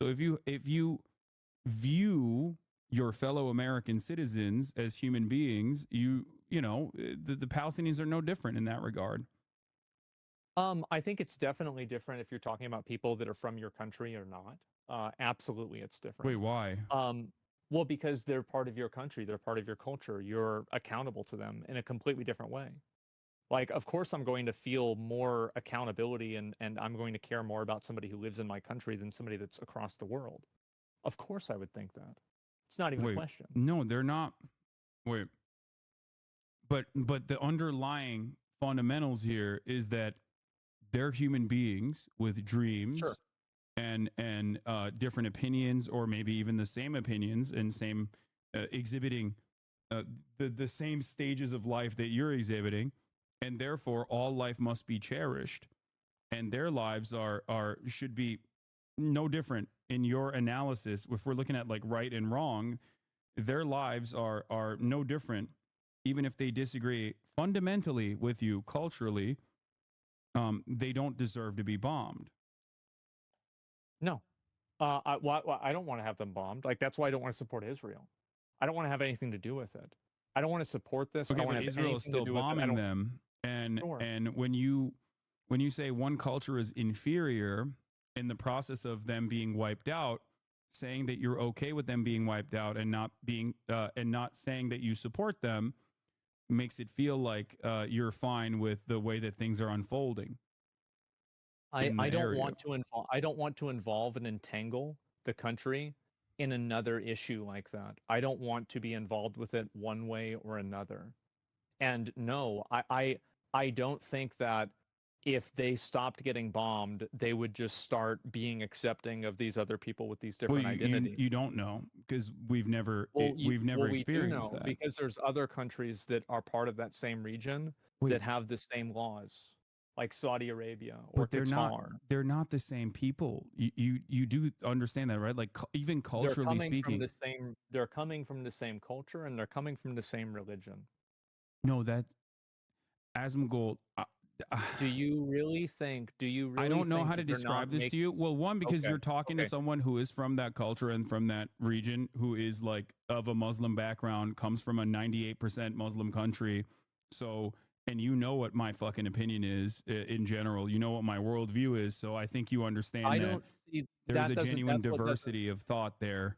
So if you view your fellow American citizens as human beings, the Palestinians are no different in that regard. I think it's definitely different if you're talking about people that are from your country or not. Absolutely, it's different. Wait, why? Well, because they're part of your country, they're part of your culture. You're accountable to them in a completely different way. Like, of course, I'm going to feel more accountability and I'm going to care more about somebody who lives in my country than somebody that's across the world. Of course, I would think that. It's not even a question. No, they're not. Wait. But the underlying fundamentals here is that they're human beings with dreams, sure, and different opinions, or maybe even the same opinions and same exhibiting the same stages of life that you're exhibiting, and therefore all life must be cherished, and their lives should be no different in your analysis. If we're looking at like right and wrong, their lives are no different, even if they disagree fundamentally with you culturally. They don't deserve to be bombed. No, I don't want to have them bombed. Like, that's why I don't want to support Israel. I don't want to have anything to do with it. I don't want to support this. Okay, I want but to have Israel is still bombing them, and sure. and when you say one culture is inferior in the process of them being wiped out, saying that you're okay with them being wiped out and not saying that you support them makes it feel like you're fine with the way that things are unfolding. I don't want to involve and entangle the country in another issue like that. I don't want to be involved with it one way or another. And no, I don't think that if they stopped getting bombed, they would just start being accepting of these other people with these different identities. You don't know, because we've never experienced that. Because there's other countries that are part of that same region that have the same laws, like Saudi Arabia or Qatar. They're not the same people. You do understand that, right? Like, even culturally speaking, they're coming from the same culture, and they're coming from the same religion. No, that Asmongold. Do you really think? I don't know how to describe this to you. Well, one, because you're talking to someone who is from that culture and from that region, who is like of a Muslim background, comes from a 98% Muslim country. So, and you know what my fucking opinion is in general. You know what my worldview is. So I think you understand there's a genuine diversity of thought there.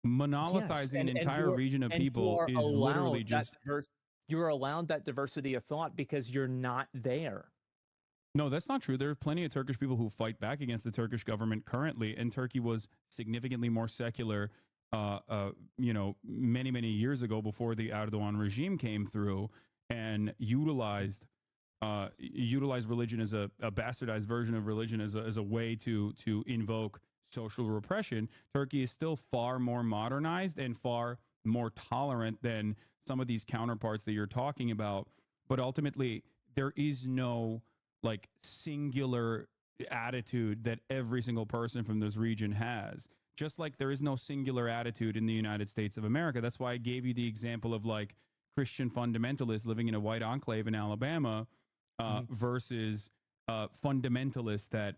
Yes, Monolithizing an and entire region of you people are is literally allowed that just you're allowed that diversity of thought because you're not there. no, that's not true. There are plenty of Turkish people who fight back against the Turkish government currently, and Turkey was significantly more secular, many, many years ago before the Erdogan regime came through and utilized religion as a bastardized version of religion as a way to invoke social repression. Turkey is still far more modernized and far more tolerant than some of these counterparts that you're talking about. But ultimately, there is no like singular attitude that every single person from this region has. Just like there is no singular attitude in the United States of America. That's why I gave you the example of like Christian fundamentalists living in a white enclave in Alabama versus fundamentalists that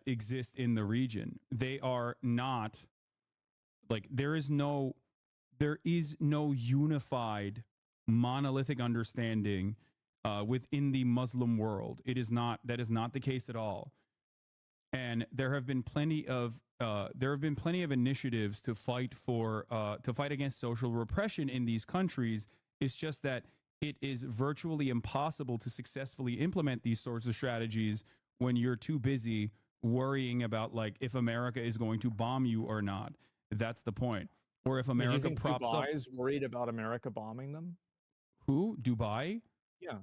exist in the region. They are not like there is no unified monolithic understanding within the Muslim world. That is not the case at all. And there have been plenty of initiatives to fight against social repression in these countries. It's just that it is virtually impossible to successfully implement these sorts of strategies when you're too busy worrying about like if America is going to bomb you or not. That's the point. Or if America Do you think props Dubai up. is worried about America bombing them? Who? Dubai? Yeah.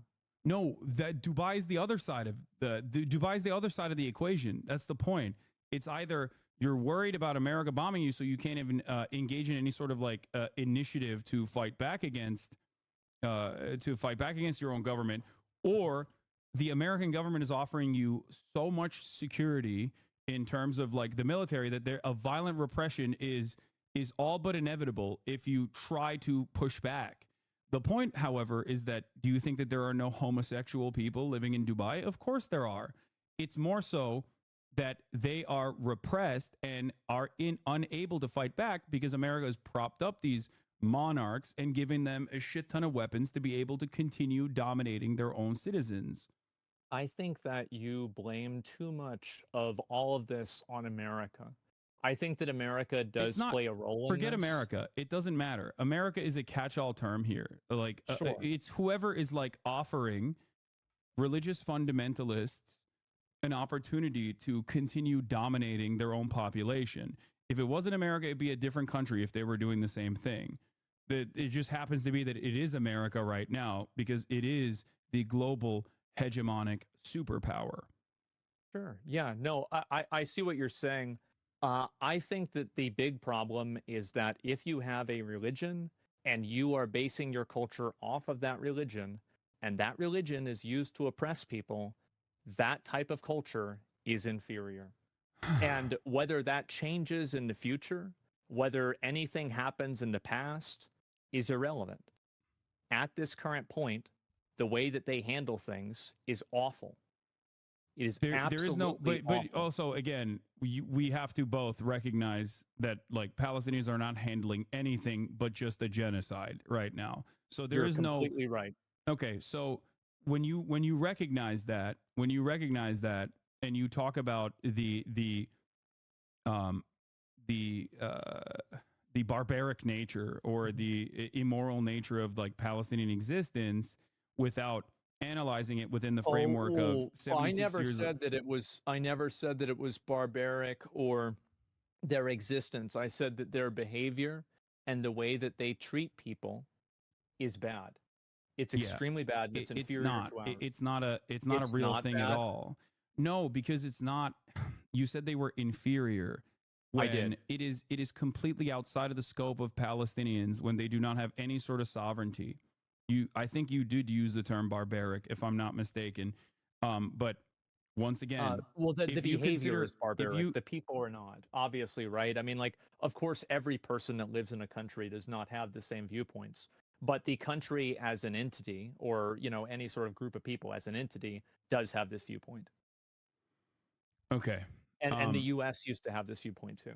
No, that Dubai is the other side of Dubai is the other side of the equation. That's the point. It's either you're worried about America bombing you, so you can't even engage in any sort of like initiative to fight back against your own government, or the American government is offering you so much security in terms of like the military that a violent repression is all but inevitable if you try to push back. The point, however, is that do you think that there are no homosexual people living in Dubai? Of course there are. It's more so that they are repressed and are unable to fight back because America has propped up these monarchs and giving them a shit ton of weapons to be able to continue dominating their own citizens. I think that you blame too much of all of this on America. I think that America does play a role in Forget this. America. It doesn't matter. America is a catch-all term here. Like Sure. It's whoever is like offering religious fundamentalists an opportunity to continue dominating their own population. If it wasn't America, it'd be a different country if they were doing the same thing. It just happens to be that it is America right now because it is the global hegemonic superpower. Sure. Yeah. No, I see what you're saying. I think that the big problem is that if you have a religion and you are basing your culture off of that religion, and that religion is used to oppress people, that type of culture is inferior. And whether that changes in the future, whether anything happens in the past, is irrelevant. At this current point, the way that they handle things is awful. It is absolutely there is no, but awful. also again, we have to both recognize that like Palestinians are not handling anything but just a genocide right now. So there is no completely right. Okay, so when you recognize that, and you talk about the barbaric nature or the immoral nature of like Palestinian existence without analyzing it within the framework of 76 I never years said that it was barbaric or their existence. I said that their behavior and the way that they treat people is bad. It's extremely bad. And it's inferior to ours. It's not a real thing bad. at all. No, because it's not. You said they were inferior. I did. It is completely outside of the scope of Palestinians when they do not have any sort of sovereignty. I think you did use the term barbaric, if I'm not mistaken. But once again, well, the behavior is barbaric. The people are not, obviously, right? I mean, like, of course, every person that lives in a country does not have the same viewpoints, but the country as an entity, or any sort of group of people as an entity, does have this viewpoint. Okay. And the U.S. used to have this viewpoint too.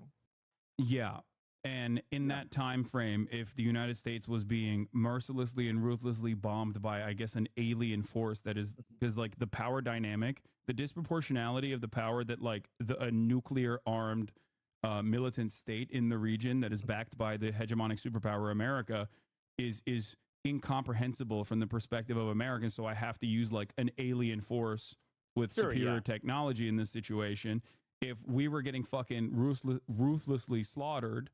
Yeah. And in that time frame, if the United States was being mercilessly and ruthlessly bombed by, I guess, an alien force that is because like the power dynamic, the disproportionality of the power that like a nuclear armed militant state in the region that is backed by the hegemonic superpower America is incomprehensible from the perspective of Americans. So I have to use like an alien force with superior technology in this situation. If we were getting fucking ruthlessly slaughtered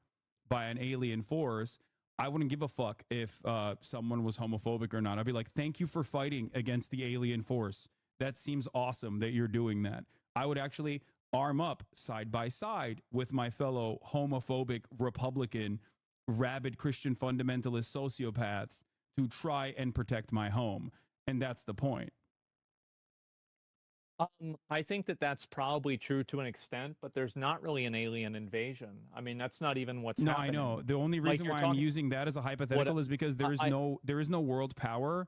by an alien force, I wouldn't give a fuck if someone was homophobic or not. I'd be like, thank you for fighting against the alien force. That seems awesome that you're doing that. I would actually arm up side by side with my fellow homophobic Republican, rabid Christian fundamentalist sociopaths to try and protect my home. And that's the point. I think that that's probably true to an extent, but there's not really an alien invasion. I mean, that's not even what's happening. No, I know. The only reason why I'm using that as a hypothetical is because there is no world power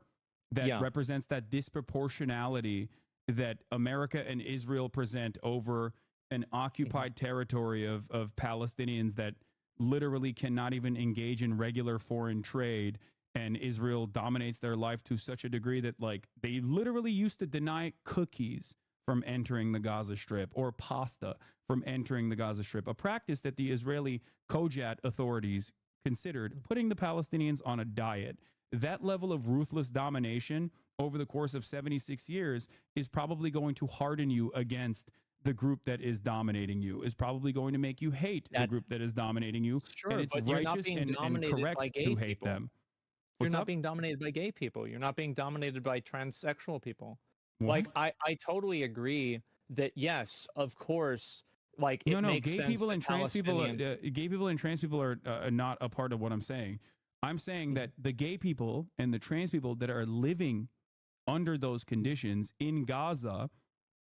that represents that disproportionality that America and Israel present over an occupied territory of Palestinians that literally cannot even engage in regular foreign trade. And Israel dominates their life to such a degree that, like, they literally used to deny cookies from entering the Gaza Strip or pasta from entering the Gaza Strip, a practice that the Israeli Kojat authorities considered putting the Palestinians on a diet. That level of ruthless domination over the course of 76 years is probably going to harden you against the group that is dominating you, is probably going to make you hate the group that is dominating you. Sure, and it's but righteous and correct to hate them. You're not being dominated by gay people. You're not being dominated by transsexual people. What? Like, I totally agree that, yes, of course, like, it makes sense. Gay people and trans people are not a part of what I'm saying. I'm saying that the gay people and the trans people that are living under those conditions in Gaza,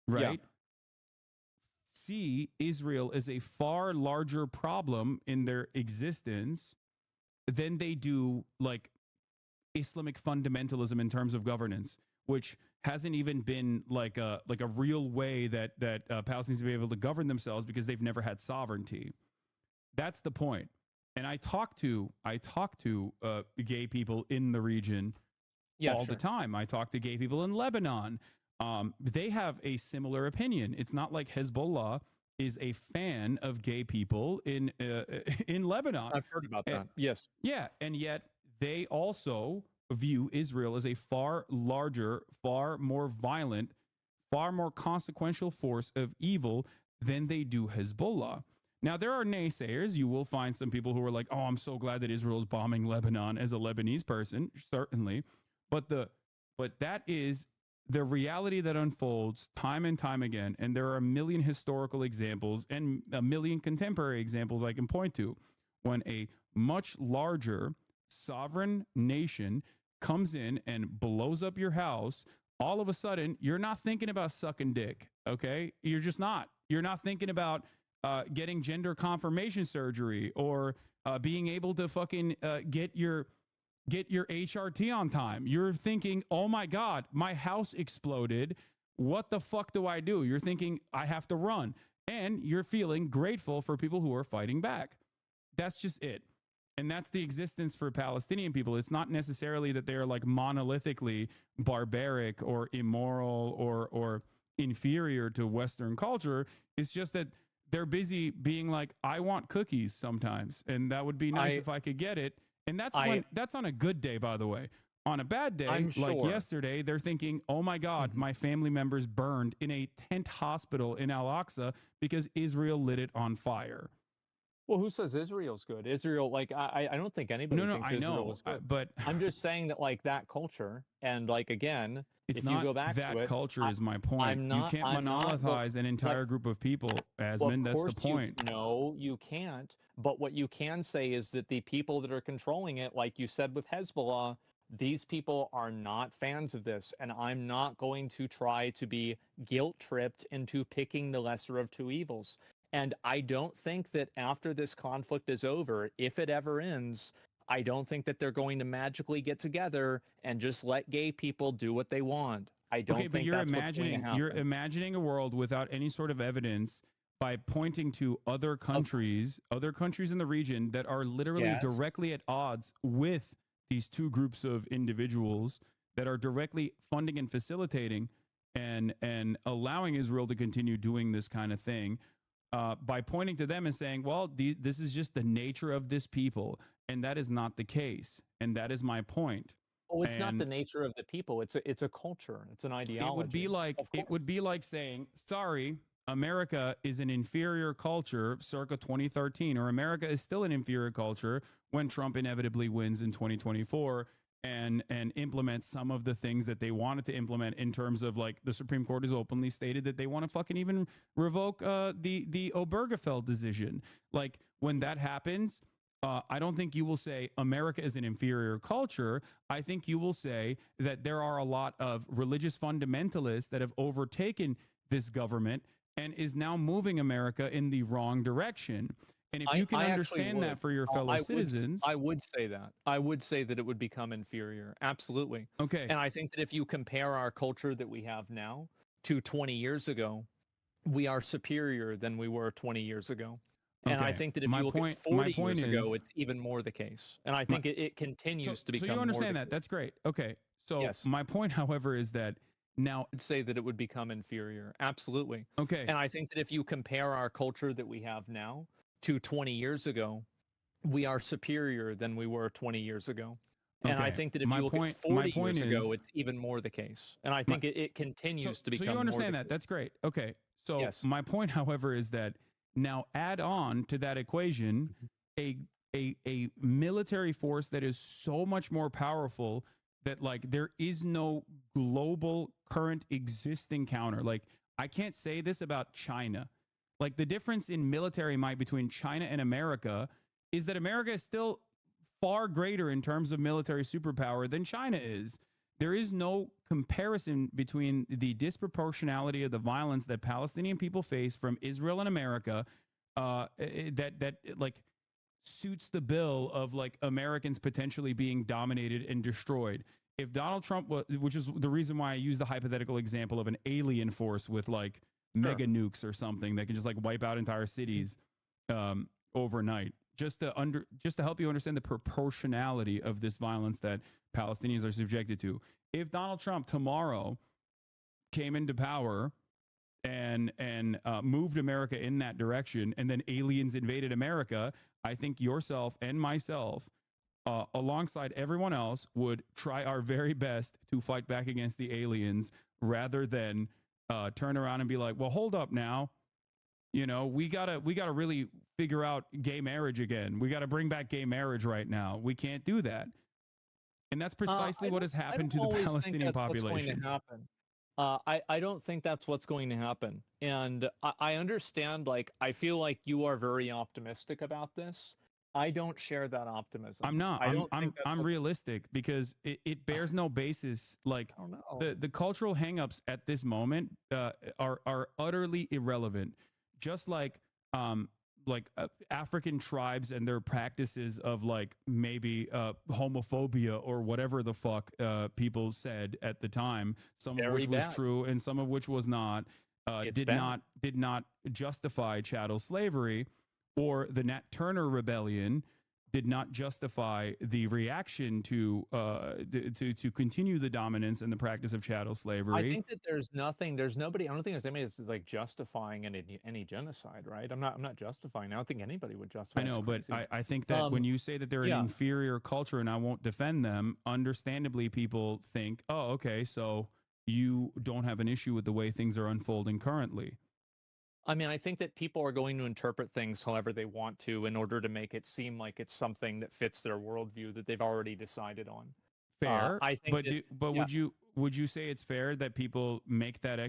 right, see Israel as a far larger problem in their existence than they do, like, Islamic fundamentalism in terms of governance, which hasn't even been like a real way that Palestinians be able to govern themselves because they've never had sovereignty. That's the point. And I talk to gay people in the region all the time. I talk to gay people in Lebanon. They have a similar opinion. It's not like Hezbollah is a fan of gay people in Lebanon. I've heard about that. Yes. Yeah, and yet they also view Israel as a far larger, far more violent, far more consequential force of evil than they do Hezbollah. Now, there are naysayers. You will find some people who are like, oh, I'm so glad that Israel is bombing Lebanon, as a Lebanese person, certainly. But that is the reality that unfolds time and time again. And there are a million historical examples and a million contemporary examples I can point to when a much larger sovereign nation comes in and blows up your house. All of a sudden, you're not thinking about sucking dick, okay? You're just not. You're not thinking about getting gender confirmation surgery or being able to fucking get your HRT on time. You're thinking, oh my God, my house exploded. What the fuck do I do? You're thinking, I have to run. And you're feeling grateful for people who are fighting back. That's just it. And that's the existence for Palestinian people. It's not necessarily that they are like monolithically barbaric or immoral or inferior to Western culture. It's just that they're busy being like, I want cookies sometimes. And that would be nice if I could get it. And that's on a good day, by the way. On a bad day, like yesterday, they're thinking, oh my God, my family members burned in a tent hospital in Al-Aqsa because Israel lit it on fire. Well, who says Israel's good? Israel, like, I don't think anybody thinks Israel is good. But I'm just saying that, like, that culture, and, like, again, it's if not you go back that to it, culture is my point. You can't monolithize an entire group of people, Asmund. That's the point. No, you can't. But what you can say is that the people that are controlling it, like you said with Hezbollah, these people are not fans of this. And I'm not going to try to be guilt-tripped into picking the lesser of two evils. And I don't think that after this conflict is over, if it ever ends, I don't think that they're going to magically get together and just let gay people do what they want. I don't think that's what's going to happen. You're imagining a world without any sort of evidence by pointing to other countries in the region that are literally directly at odds with these two groups of individuals that are directly funding and facilitating and allowing Israel to continue doing this kind of thing. by pointing to them and saying, well, this is just the nature of this people. And that is not the case. And that is my point. Oh, it's not the And nature of the people. It's a culture. It's an it would be ideology. like Of it course. would be like saying, sorry, America is an inferior culture circa 2013, or America is still an inferior culture when Trump inevitably wins in 2024 and implements some of the things that they wanted to implement in terms of, like, the Supreme Court has openly stated that they want to fucking even revoke the Obergefell decision. Like, when that happens, I don't think you will say America is an inferior culture. I think you will say that there are a lot of religious fundamentalists that have overtaken this government and is now moving America in the wrong direction. And if you can I actually understand would. that for your fellow citizens, I would say that. I would say that it would become inferior. Absolutely. okay, And I think that if you compare our culture that we have now to 20 years ago, we are superior than we were 20 years ago. And I okay. think that if My you look point, at my 40 point years is, ago, it's even more the case. And I my, think it so, continues to so become you more understand the that? case. That's great. Okay. So Yes. my point, however, is that now, I'd say that it would become inferior. Absolutely. okay, And I think that if you compare our culture that we have now to 20 years ago, we are superior than we were 20 years ago. And I okay. think that if My you look at point, 40 years ago, it's even more the case. And I my, think it so continues to so you become more understand the that? case. That's great. Okay. So Yes. my point, however, is that now add on to that equation a a military force that is so much more powerful that, like, there is no global current existing counter. Like, I can't say this about China. Like, the difference in military might between China and America is that America is still far greater in terms of military superpower than China is. There is no comparison between the disproportionality of the violence that Palestinian people face from Israel and America, that like suits the bill of, like, Americans potentially being dominated and destroyed. If Donald Trump was, which is the reason why I use the hypothetical example of an alien force with, like, Sure. mega nukes or something that can just, like, wipe out entire cities overnight, just to help you understand the proportionality of this violence that Palestinians are subjected to. If Donald Trump tomorrow came into power and moved America in that direction, and then aliens invaded America, I think yourself and myself, alongside everyone else, would try our very best to fight back against the aliens, rather than turn around and be like, well, hold up now. You know, we gotta really figure out gay marriage again. We gotta bring back gay marriage right now. We can't do that. And that's precisely what has I happened don't to the always think Palestinian that's what's going to population. happen. I don't think that's what's going to happen. And I understand, like, I feel like you are very optimistic about this. I don't share that optimism. I'm not. I don't think that's I'm what, realistic because it bears no basis. Like, I don't know. the cultural hangups at this moment are utterly irrelevant. Just like African tribes and their practices of, like, maybe homophobia or whatever the fuck people said at the time, some of Very which was bad. true and some of which was not, It's bad. did not justify chattel slavery, or the Nat Turner Rebellion did not justify the reaction to continue the dominance and the practice of chattel I slavery. think that there's nobody, I don't think there's anybody that's, like, justifying any genocide, right? I'm not justifying. I don't think anybody would justify. I That's know, but crazy. I think that when you say that they're an Yeah. inferior culture and I won't defend them, understandably people think, oh, okay, so you don't have an issue with the way things are unfolding currently. I mean, I think that people are going to interpret things however they want to in order to make it seem like it's something that fits their worldview that they've already decided on. Fair, I think but that, yeah, would you say it's fair that people make that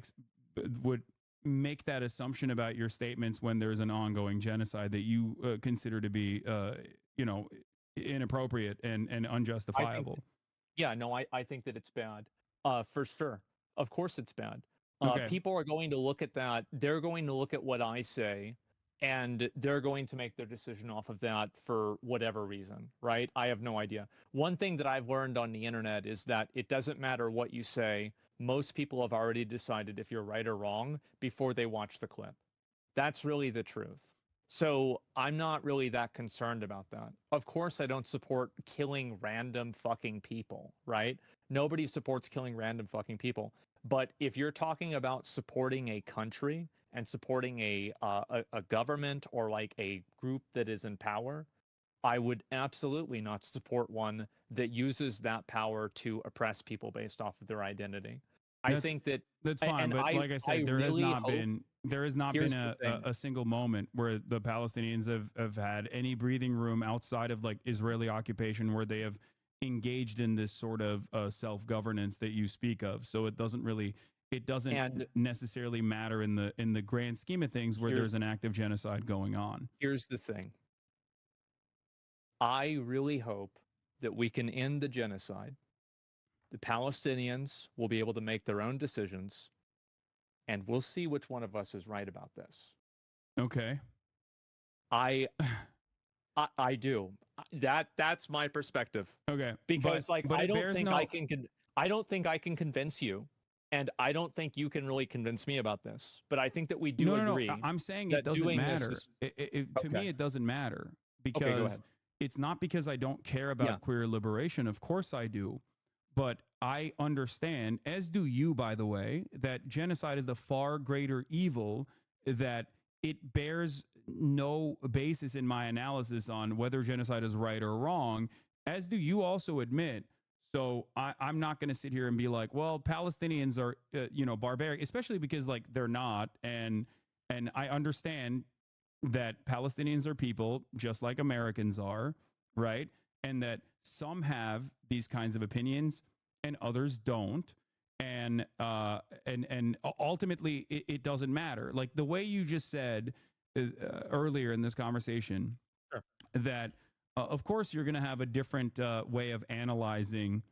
would make that assumption about your statements when there's an ongoing genocide that you consider to be you know, inappropriate and I think that, unjustifiable? yeah, no, I think that it's bad. For sure. Of course it's bad. Okay. People are going to look at that. They're going to look at what I say, and they're going to make their decision off of that for whatever reason, right? I have no idea. One thing that I've learned on the internet is that it doesn't matter what you say. Most people have already decided if you're right or wrong before they watch the clip. That's really the truth. So I'm not really that concerned about that. Of course, I don't support killing random fucking people, right? Nobody supports killing random fucking people. But if you're talking about supporting a country and supporting a government or like a group that is in power, I would absolutely not support one that uses that power to oppress people based off of their identity. I That's think that, that's fine, and but like I I said, really hope. there has not been Here's the thing. a single moment where the Palestinians have had any breathing room outside of like Israeli occupation where they have engaged in this sort of self-governance that you speak of. So it doesn't And necessarily matter in the grand scheme of things where there's an active genocide going on. here's the thing. I really hope that we can end the genocide. The Palestinians will be able to make their own decisions, and we'll see which one of us is right about this. Okay. I do. That's my perspective. Okay. Because but I it don't bears think no, I don't think I can convince you, and I don't think you can really convince me about this. But I think that we do agree. No. I'm saying that it doesn't doing this matter. is- To me, it doesn't matter go because ahead. it's not because I don't care about queer liberation. Of course I do. But I understand, as do you, by the way, that genocide is the far greater evil, that it bears no basis in my analysis on whether genocide is right or wrong, as do you also admit. So I'm not going to sit here and be like, well, Palestinians are, barbaric, especially because like they're not. And I understand that Palestinians are people just like Americans are, right? And that some have these kinds of opinions and others don't. And ultimately, it doesn't matter. Like the way you just said earlier in this conversation, Sure. that of course you're going to have a different way of analyzing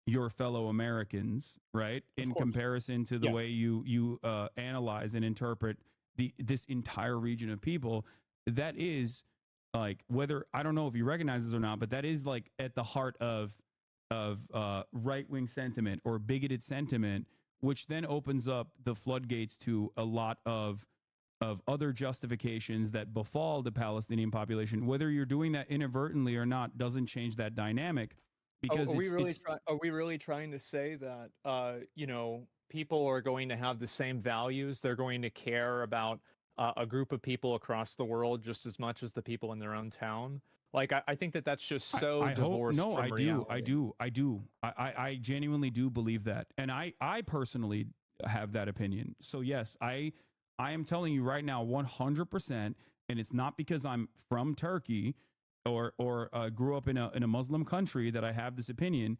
your fellow Americans, right? In comparison to the way you analyze and interpret this entire region of people. That is like, whether, I don't know if you recognize this or not, but that is like at the heart of right-wing sentiment or bigoted sentiment, which then opens up the floodgates to a lot of other justifications that befall the Palestinian population. Whether you're doing that inadvertently or not doesn't change that dynamic. Because are we really trying to say that people are going to have the same values? They're going to care about a group of people across the world just as much as the people in their own town? Like, I think that that's just so divorced from reality. I do. I genuinely do believe that. And I personally have that opinion. So yes, I am telling you right now, 100%, and it's not because I'm from Turkey or grew up in a Muslim country that I have this opinion.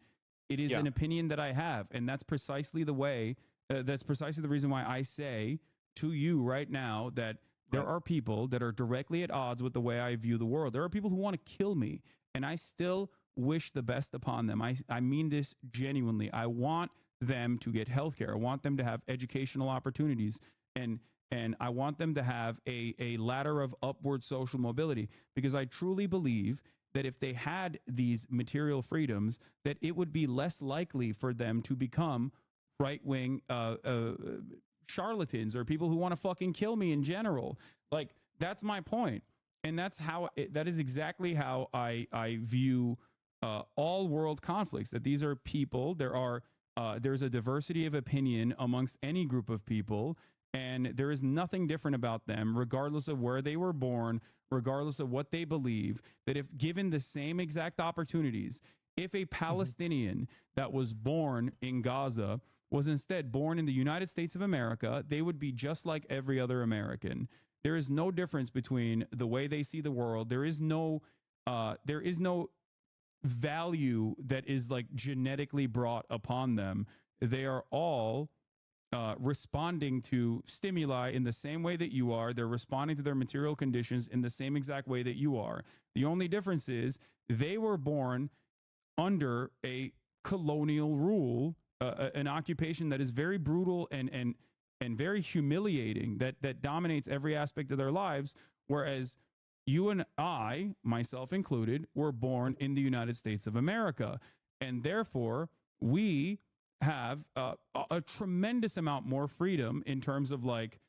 It is an opinion that I have. And that's precisely the way, that's precisely the reason why I say to you right now that there are people that are directly at odds with the way I view the world. There are people who want to kill me, and I still wish the best upon them. I mean this genuinely. I want them to get healthcare. I want them to have educational opportunities, and I want them to have a ladder of upward social mobility, because I truly believe that if they had these material freedoms, that it would be less likely for them to become right-wing charlatans or people who want to fucking kill me in general. Like, that's my point. And that's how that is exactly how I view all world conflicts, that these are people. There's a diversity of opinion amongst any group of people, and there is nothing different about them, regardless of where they were born, regardless of what they believe, that if given the same exact opportunities, if a Palestinian that was born in Gaza was instead born in the United States of America, they would be just like every other American. There is no difference between the way they see the world. There is no value that is like genetically brought upon them. They are all responding to stimuli in the same way that you are. They're responding to their material conditions in the same exact way that you are. The only difference is they were born under a colonial rule, an occupation that is very brutal and very humiliating, that dominates every aspect of their lives, whereas you and I, myself included, were born in the United States of America, and therefore we have a tremendous amount more freedom in terms of like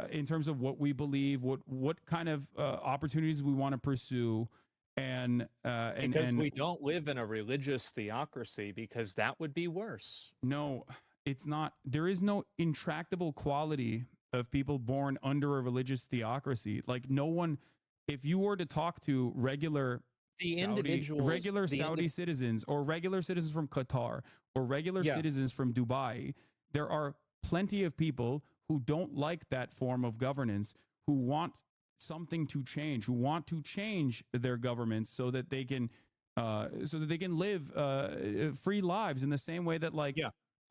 in terms of what we believe, what kind of opportunities we want to pursue. And we don't live in a religious theocracy, because that would be worse. No, it's not. There is no intractable quality of people born under a religious theocracy. Like no one, if you were to talk to regular Saudi citizens or regular citizens from Qatar or regular citizens from Dubai, there are plenty of people who don't like that form of governance, who want something to change, who want to change their governments so that they can live free lives in the same way that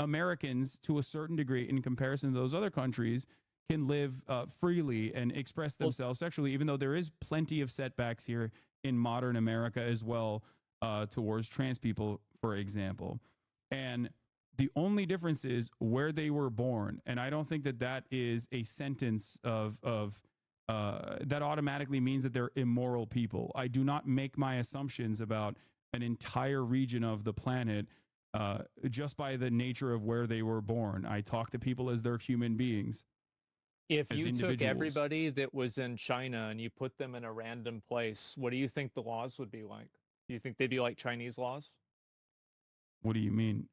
Americans, to a certain degree, in comparison to those other countries, can live freely and express themselves sexually, even though there is plenty of setbacks here in modern America as well towards trans people, for example. And the only difference is where they were born. And I don't think that that is a sentence of that automatically means that they're immoral people. I do not make my assumptions about an entire region of the planet just by the nature of where they were born. I talk to people as they're human beings. If you took everybody that was in China and you put them in a random place, what do you think the laws would be like? Do you think they'd be like Chinese laws? What do you mean?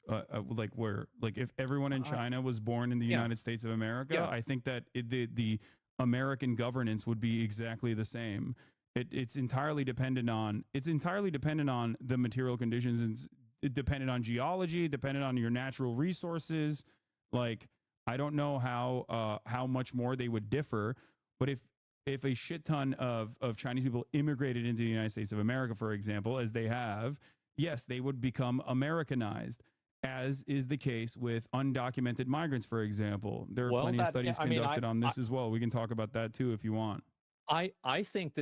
Like where? Like if everyone in China was born in the United States of America, I think that the American governance would be exactly the same. It's entirely dependent on the material conditions, and it dependent on geology, dependent on your natural resources. Like I don't know how much more they would differ, but if a shit ton of Chinese people immigrated into the United States of America, for example, as they have, yes, they would become Americanized, as is the case with undocumented migrants, for example. There are plenty of studies conducted on this as well. We can talk about that too if you want. I think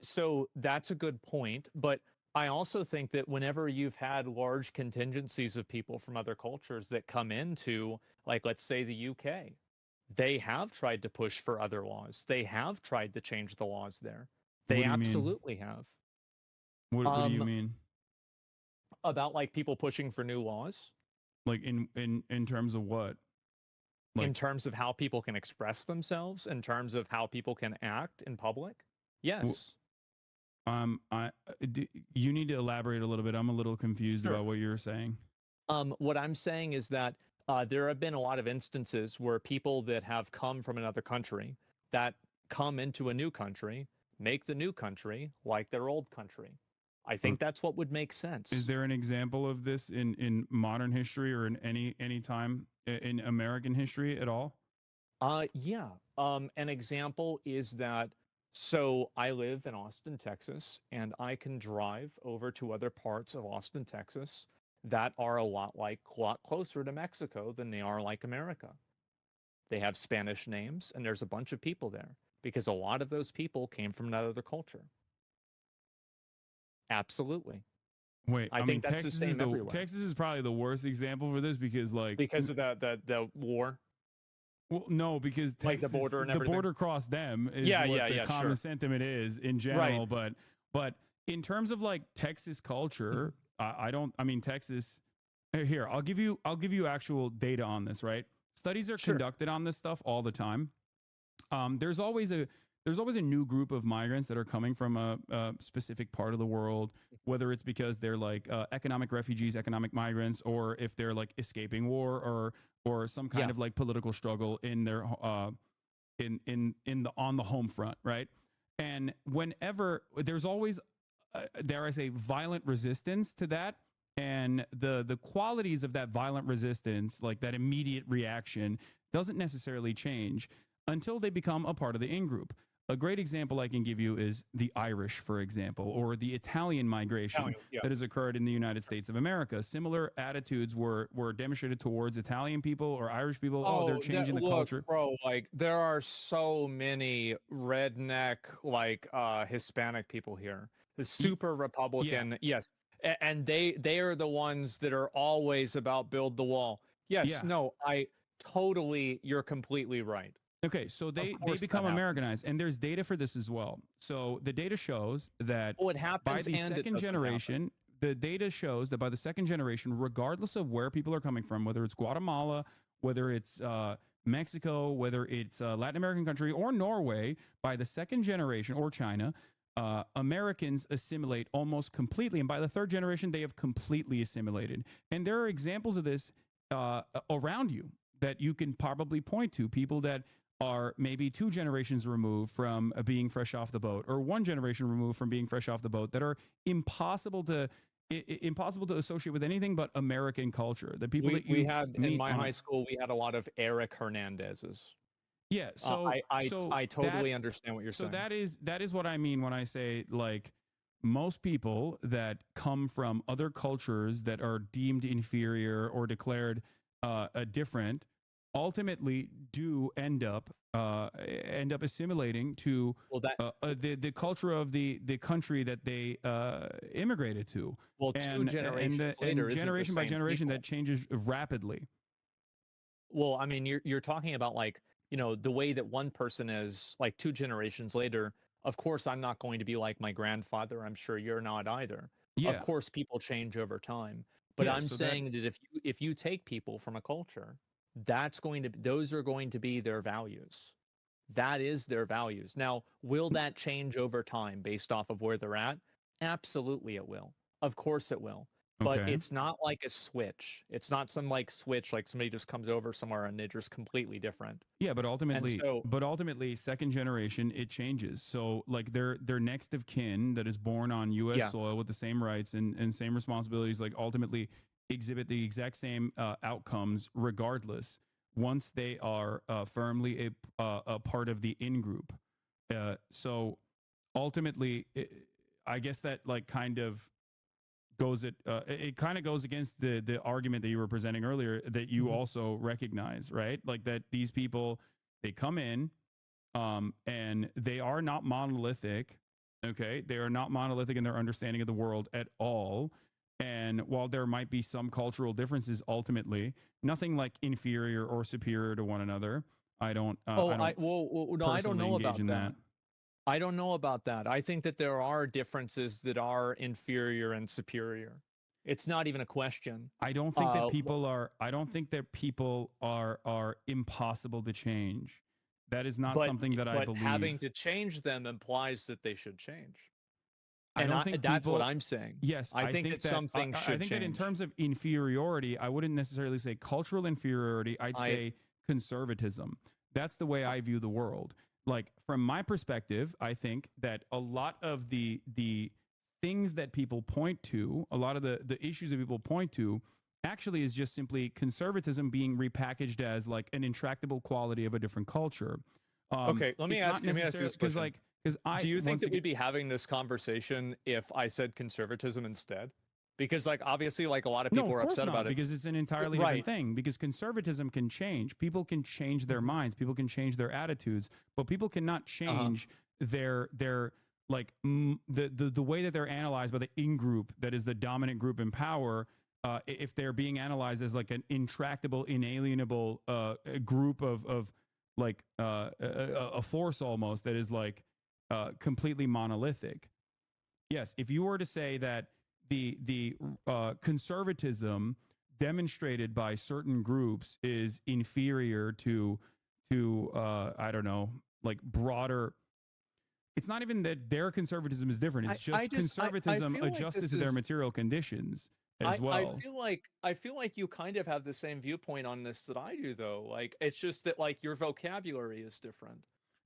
so that's a good point, but I also think that whenever you've had large contingencies of people from other cultures that come into, like, let's say the UK, they have tried to push for other laws. They have tried to change the laws there. They absolutely have. What do you mean? About like people pushing for new laws? Like in terms of what? Like, in terms of how people can express themselves, in terms of how people can act in public? Yes. You need to elaborate a little bit. I'm a little confused about what you're saying. What I'm saying is that there have been a lot of instances where people that have come from another country that come into a new country make the new country like their old country. I think that's what would make sense. Is there an example of this in modern history or in any time in American history at all? Yeah. An example is that, so I live in Austin, Texas, and I can drive over to other parts of Austin, Texas that are a lot closer to Mexico than they are like America. They have Spanish names, and there's a bunch of people there because a lot of those people came from another culture. Absolutely. Wait, I think that's Texas the same everywhere. Texas is probably the worst example for this because of the war. Well, no, because Texas, like the border and everything. The border crossed them is what the common sentiment is in general. Right. But in terms of like Texas culture, Texas. Here, I'll give you actual data on this. Right, studies are conducted on this stuff all the time. There's always a new group of migrants that are coming from a specific part of the world, whether it's because they're like economic refugees, economic migrants, or if they're like escaping war or some kind of like political struggle in their on the home front, right? And whenever there's always dare I say violent resistance to that, and the qualities of that violent resistance, like that immediate reaction, doesn't necessarily change until they become a part of the in-group. A great example I can give you is the Irish, for example, or the Italian migration that has occurred in the United States of America. Similar attitudes were demonstrated towards Italian people or Irish people. They're changing the culture. Bro, like there are so many redneck, like Hispanic people here. The super Republican, yes. And they are the ones that are always about build the wall. Yes, no, you're completely right. Okay, so they become Americanized, and there's data for this as well. So the data shows that by the second generation, regardless of where people are coming from, whether it's Guatemala, whether it's Mexico, whether it's a Latin American country or Norway, by the second generation, or China, Americans assimilate almost completely. And by the third generation, they have completely assimilated. And there are examples of this around you that you can probably point to, people that are maybe 2 generations removed from being fresh off the boat, or 1 generation removed from being fresh off the boat, that are impossible to associate with anything but American culture. The people that We you had in meet my on high school, we had a lot of Eric Hernandez's. yeah. I That totally understand what you're so saying. that is what I mean when I say, like, most people that come from other cultures that are deemed inferior or declared different ultimately do end up assimilating to Well, that the culture of the country that they immigrated to, well, two generations later isn't the generation by same generation people. that changes rapidly. Well, I mean, you're talking about, like, the way that one person is, like, 2 generations later. Of course, I'm not going to be like my grandfather. I'm sure you're not either. Of Yeah, course, people change over time. But yeah. I'm So that saying that if you take people from a culture, those are going to be their values. That is their values. Now, will that change over time based off of where they're at? Absolutely it will. Of course it will. But okay. it's not like a switch. It's not some like switch, like somebody just comes over somewhere and they're just completely different. Yeah, And so, but ultimately, second generation, it changes. So, like, their next of kin that is born on U.S. yeah. soil with the same rights and same responsibilities, like, ultimately exhibit the exact same outcomes, regardless. Once they are firmly a part of the in group. So ultimately, I guess that, like, kind of it kind of goes against the argument that you were presenting earlier, that you Mhm. also recognize, right? Like, that these people, they come in and they are not monolithic. Okay, they are not monolithic in their understanding of the world at all. And while there might be some cultural differences, ultimately nothing like inferior or superior to one another. Oh, I don't no, I don't personally know engage about in that. that. I don't know about that. I think that there are differences that are inferior and superior. It's not even a question. I don't think that Uh, people are I don't think that people are impossible to change. That is not but something that I having believe. to change them implies that they should change. I And don't think that's what people I'm saying. Yes, I think that some things I should think that in change. terms of inferiority, I wouldn't necessarily say cultural inferiority. I'd I say conservatism. That's the way I view the world. Like, from my perspective, I think that a lot of the things that people point to, a lot of the issues that people point to, actually is just simply conservatism being repackaged as, like, an intractable quality of a different culture. Okay, It's not let me ask you necessarily this question. because Do I you think once that again we'd be having this conversation if I said conservatism instead? Because, like, obviously, like, a lot of no, people of are course upset not, about it. because it's an entirely different Right. thing. Because conservatism can change. People can change their Mhm. minds. People can change their attitudes, but people cannot Uh-huh. change their like the way that they're analyzed by the in group that is the dominant group in power. If they're being analyzed as, like, an intractable, inalienable group of like a force almost that is, like, completely monolithic. Yes, if you were to say that the conservatism demonstrated by certain groups is inferior to I don't know, like, broader. It's not even that their conservatism is different. It's I just just I conservatism feel like adjusted this to their is material conditions as I well. feel like you kind of have the same viewpoint on this that I do, though. Like, it's just that, like, your vocabulary is different.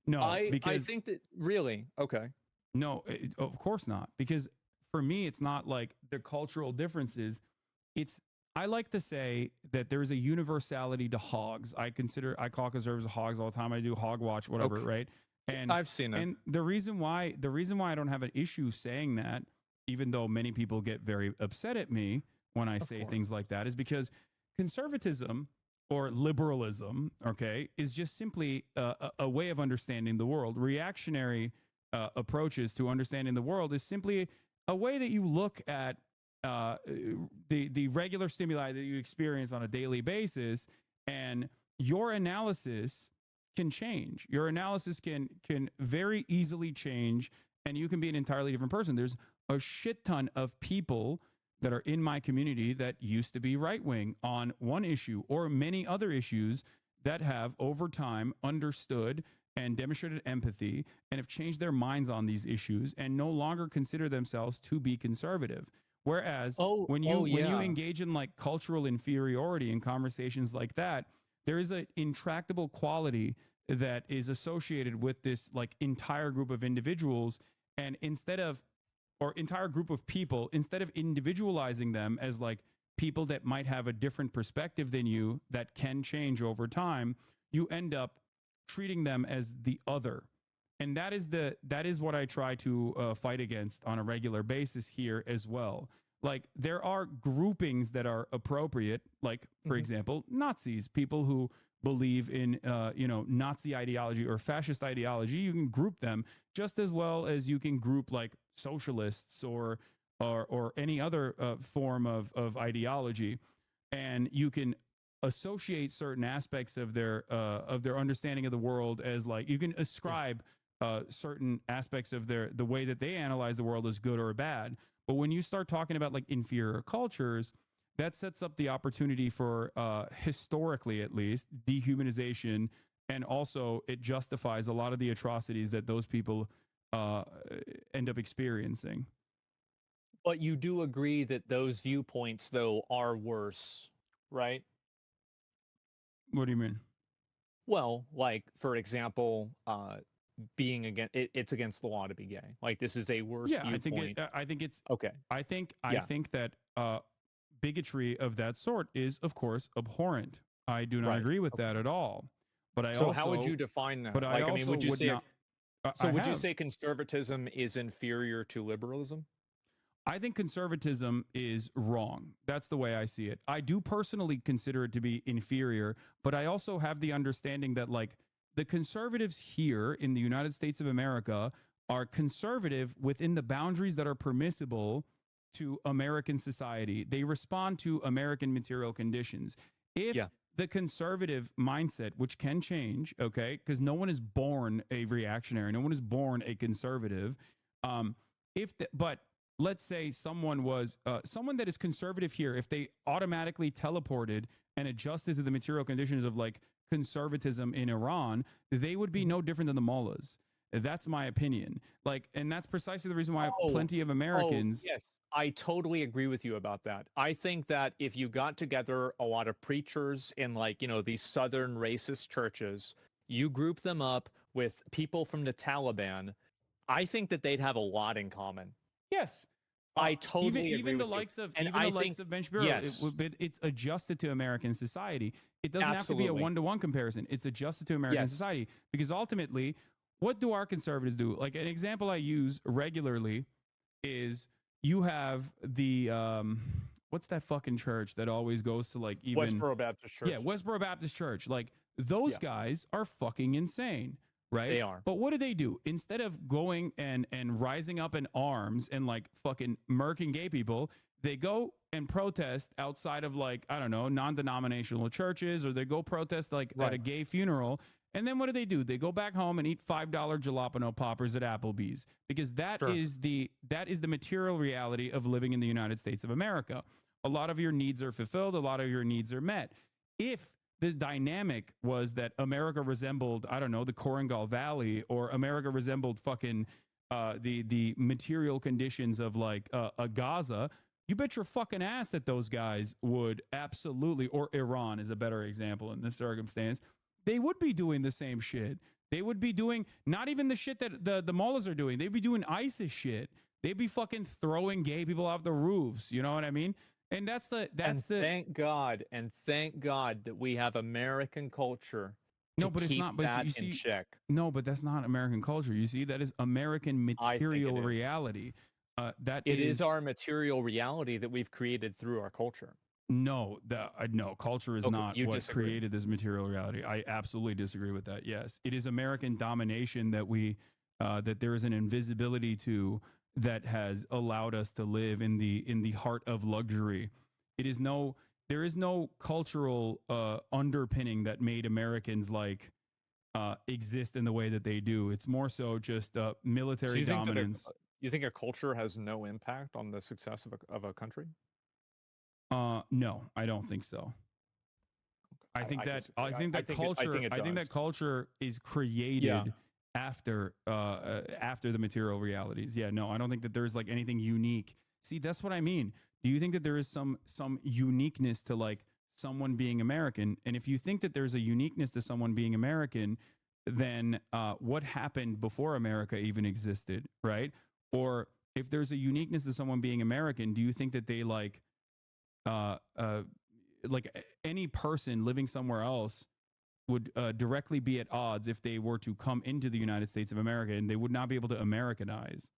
No, I because think that really okay. no, of course not. Because for me, it's not like the cultural differences. It's I like to say that there is a universality to hogs. I call conservatives hogs all the time. I do hog watch, whatever, Okay, right? And I've seen it. the reason why I don't have an issue saying that, even though many people get very upset at me when I Of say course. things like that, is because conservatism or liberalism, okay, is just simply a way of understanding the world. Reactionary approaches to understanding the world is simply a way that you look at uh, the regular stimuli that you experience on a daily basis, and your analysis can change. Your analysis can very easily change, and you can be an entirely different person. There's a shit ton of people that are in my community that used to be right wing on one issue or many other issues that have over time understood and demonstrated empathy and have changed their minds on these issues and no longer consider themselves to be conservative. Whereas Oh when you yeah. engage in, like, cultural inferiority in conversations like that, there is an intractable quality that is associated with this like entire group of individuals, and entire group of people, instead of individualizing them as like people that might have a different perspective than you that can change over time, you end up treating them as the other. And that is what I try to fight against on a regular basis here as well. Like there are groupings that are appropriate, like for example, Nazis, people who believe in Nazi ideology or fascist ideology. You can group them just as well as you can group like socialists or any other form of ideology, and you can associate certain aspects of their understanding of the world as like you can ascribe certain aspects of the way that they analyze the world as good or bad. But when you start talking about like inferior cultures, that sets up the opportunity for historically at least dehumanization, and also it justifies a lot of the atrocities that those people end up experiencing. But you do agree that those viewpoints, though, are worse, right? What do you mean? Well, like for example, being against it's against the law to be gay. Like this is a worse viewpoint. I think it's okay. I think that bigotry of that sort is, of course, abhorrent. I do not agree with that at all. But how would you define that? But like, I mean, would you say? Would you say conservatism is inferior to liberalism? I think conservatism is wrong. That's the way I see it. I do personally consider it to be inferior, but I also have the understanding that like the conservatives here in the United States of America are conservative within the boundaries that are permissible to American society. They respond to American material conditions. If the conservative mindset, which can change, okay, because no one is born a reactionary, no one is born a conservative. But let's say someone was someone that is conservative here, if they automatically teleported and adjusted to the material conditions of like conservatism in Iran, they would be no different than the mullahs. That's my opinion. Like, and that's precisely the reason why plenty of Americans. Yes, I totally agree with you about that. I think that if you got together a lot of preachers in like, these southern racist churches, you group them up with people from the Taliban, I think that they'd have a lot in common. Yes. I totally agree even the with likes you. of even the likes of Ben Shapiro, yes. It's adjusted to American society. It doesn't have to be a one-to-one comparison. It's adjusted to American society, because ultimately, what do our conservatives do? Like an example I use regularly is you have the what's that fucking church that always goes to like even Westboro Baptist Church. Yeah, Westboro Baptist Church. Like those guys are fucking insane. Right? They are. But what do? Instead of going and rising up in arms and like fucking murking gay people, they go and protest outside of like, I don't know, non-denominational churches, or they go protest like at a gay funeral. And then what do? They go back home and eat $5 jalapeno poppers at Applebee's, because that is the material reality of living in the United States of America. A lot of your needs are fulfilled. A lot of your needs are met. If the dynamic was that America resembled, I don't know, the Korengal Valley, or America resembled fucking the material conditions of like a Gaza, you bet your fucking ass that those guys would absolutely, or Iran is a better example in this circumstance, they would be doing the same shit. They would be doing not even the shit that the mullahs are doing. They'd be doing ISIS shit. They'd be fucking throwing gay people off the roofs. You know what I mean? And thank God that we have American culture. No, but it's not. But you see, no, but that's not American culture. You see, that is American material reality. It is our material reality that we've created through our culture. No, no, culture is not what created this material reality. I absolutely disagree with that. Yes, it is American domination that that there is an invisibility to, that has allowed us to live in the heart of luxury. There is no cultural underpinning that made Americans like exist in the way that they do. It's more so just military dominance. You think a culture has no impact on the success of a country? No, I don't think so. I think that culture is created after the material realities. Yeah, no, I don't think that there's like anything unique. See, that's what I mean. Do you think that there is some uniqueness to like someone being American? And if you think that there's a uniqueness to someone being American, than what happened before America even existed, right? Or if there's a uniqueness to someone being American, do you think that they like any person living somewhere else would directly be at odds if they were to come into the United States of America, and they would not be able to Americanize?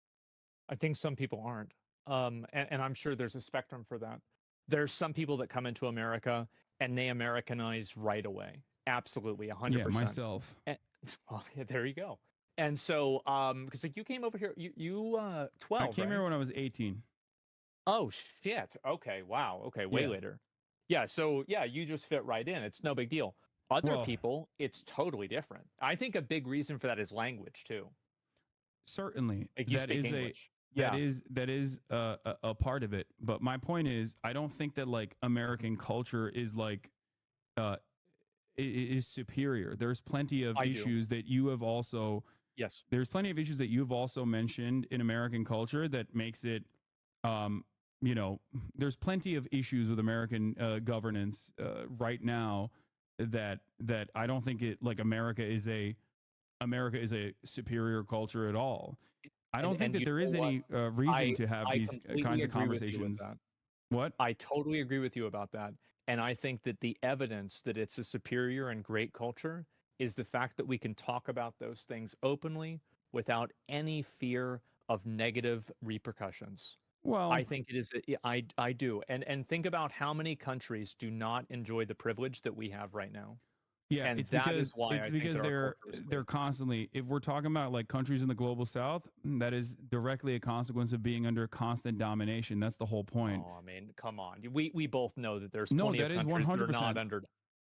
I think some people aren't. And I'm sure there's a spectrum for that. There's some people that come into America and they Americanize right away. Absolutely, 100%. Yeah, myself. And, well, yeah, there you go. And so, because like you came over here, you 12. I came here when I was 18. Oh shit. Okay. Wow. Okay. Way Yeah. later. Yeah. So yeah, you just fit right in. It's no big deal. Other Well- people, it's totally different. I think a big reason for that is language too. Certainly, Like you that speak is English. that is a part of it. But my point is, I don't think that like American culture is like is superior. There's plenty of I do. issues that you have also. Yes. There's plenty of issues that you've also mentioned in American culture that makes it, there's plenty of issues with American governance right now that I don't think it like America is a superior culture at all. I don't think that there is any reason to have these completely kinds of agree with you with conversations. that. What? I totally agree with you about that. And I think that the evidence that it's a superior and great culture is the fact that we can talk about those things openly without any fear of negative repercussions. Well, I think it is. I do. And think about how many countries do not enjoy the privilege that we have right now. yeah, and it's that because is why I think that our they're culture is they're great. constantly. If we're talking about like countries in the global south, that is directly a consequence of being under constant domination. That's the whole point. Oh, I mean, come on. We both know that there's No, plenty that of is countries that are 100%. not under.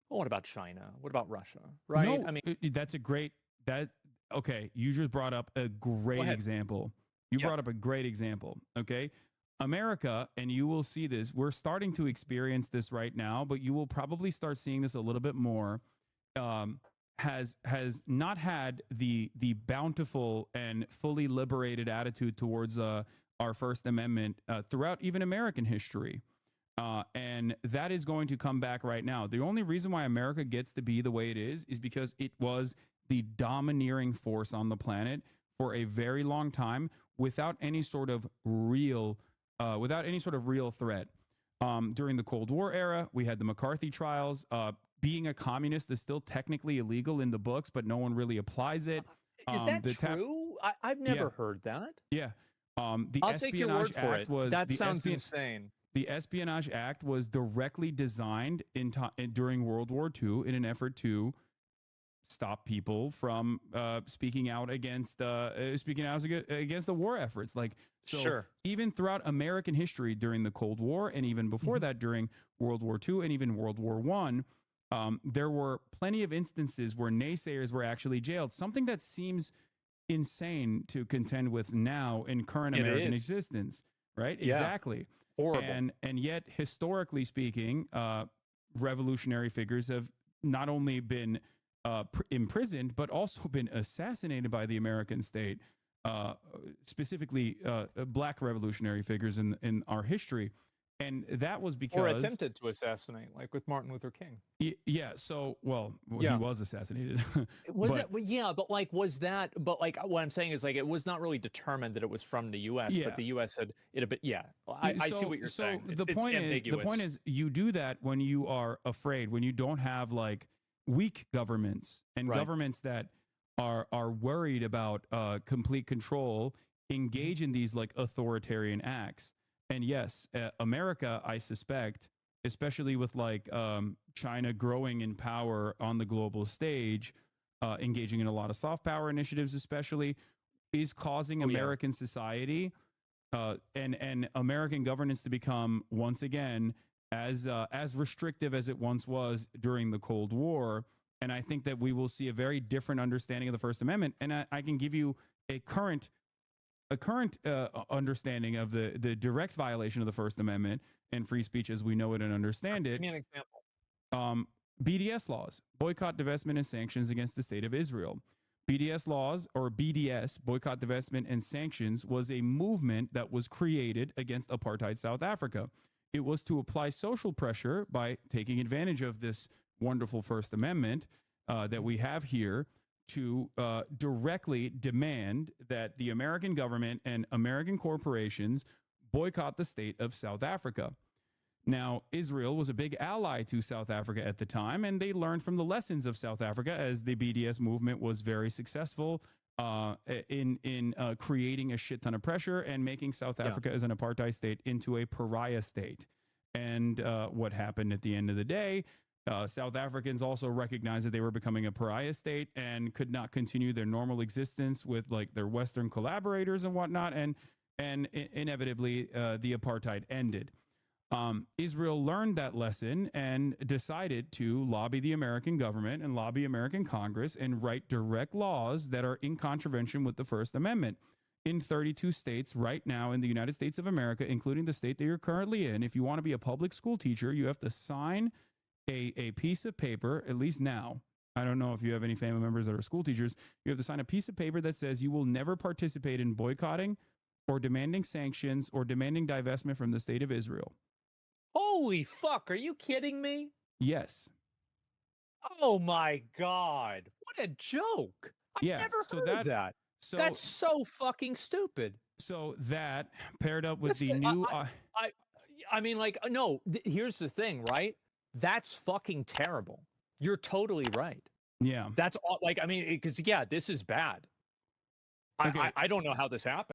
Well, what about China? What about Russia? Right? No, I mean, that's a great that. Okay, you just brought up a great ahead. example. You Yeah. brought up a great example. Okay, America, and you will see this. We're starting to experience this right now, but you will probably start seeing this a little bit more. Has not had the bountiful and fully liberated attitude towards our First Amendment throughout even American history. And that is going to come back right now. The only reason why America gets to be the way it is because it was the domineering force on the planet for a very long time without any sort of real threat. During the Cold War era, we had the McCarthy trials. Being a communist is still technically illegal in the books, but no one really applies it. Is that true? I've never heard that. Yeah. The I'll take your Espionage word for Act it. was That the sounds insane. The Espionage Act was directly designed during World War II in an effort to stop people from speaking out against the war efforts. Like, so Sure. even throughout American history during the Cold War and even before that during World War II and even World War I, there were plenty of instances where naysayers were actually jailed. Something that seems insane to contend with now in current American existence, right? Yeah. Exactly. Horrible. And yet, historically speaking, revolutionary figures have not only been imprisoned, but also been assassinated by the American state, specifically black revolutionary figures in our history. And that was because... Or attempted to assassinate, like with Martin Luther King. Yeah. So, he was assassinated. Was it? Yeah, but like, was that? But like, what I'm saying is, like, it was not really determined that it was from the U.S. Yeah. But the U.S. had it a bit. Yeah, I see what you're saying. The point is, you do that when you are afraid, when you don't have like weak governments and governments that are worried about complete control, engage in these like authoritarian acts. And yes, America, I suspect, especially with like China growing in power on the global stage, engaging in a lot of soft power initiatives, especially, is causing American society and American governance to become once again as restrictive as it once was during the Cold War. And I think that we will see a very different understanding of the First Amendment. And I can give you a current understanding of the direct violation of the First Amendment and free speech as we know it and understand it. Give me an example. BDS laws, boycott, divestment, and sanctions against the state of Israel. BDS laws, or BDS, boycott, divestment, and sanctions, was a movement that was created against apartheid South Africa. It was to apply social pressure by taking advantage of this wonderful First Amendment that we have here to directly demand that the American government and American corporations boycott the state of South Africa. Now, Israel was a big ally to South Africa at the time, and they learned from the lessons of South Africa, as the BDS movement was very successful in creating a shit ton of pressure and making South Africa as an apartheid state into a pariah state. And what happened at the end of the day, South Africans also recognized that they were becoming a pariah state and could not continue their normal existence with like their Western collaborators and whatnot. And inevitably, the apartheid ended. Israel learned that lesson and decided to lobby the American government and lobby American Congress and write direct laws that are in contravention with the First Amendment. In 32 states right now in the United States of America, including the state that you're currently in, if you want to be a public school teacher, you have to sign a piece of paper, at least now. I don't know if you have any family members that are school teachers. You have to sign a piece of paper that says you will never participate in boycotting or demanding sanctions or demanding divestment from the state of Israel. Holy fuck, are you kidding me? Yes. Oh my God. What a joke. I never heard of that. So that's so fucking stupid. So that paired up with the new... I mean, like, no, here's the thing, right? That's fucking terrible. You're totally right. Yeah. That's all, like, I mean, because, yeah, this is bad. Okay. I don't know how this happened.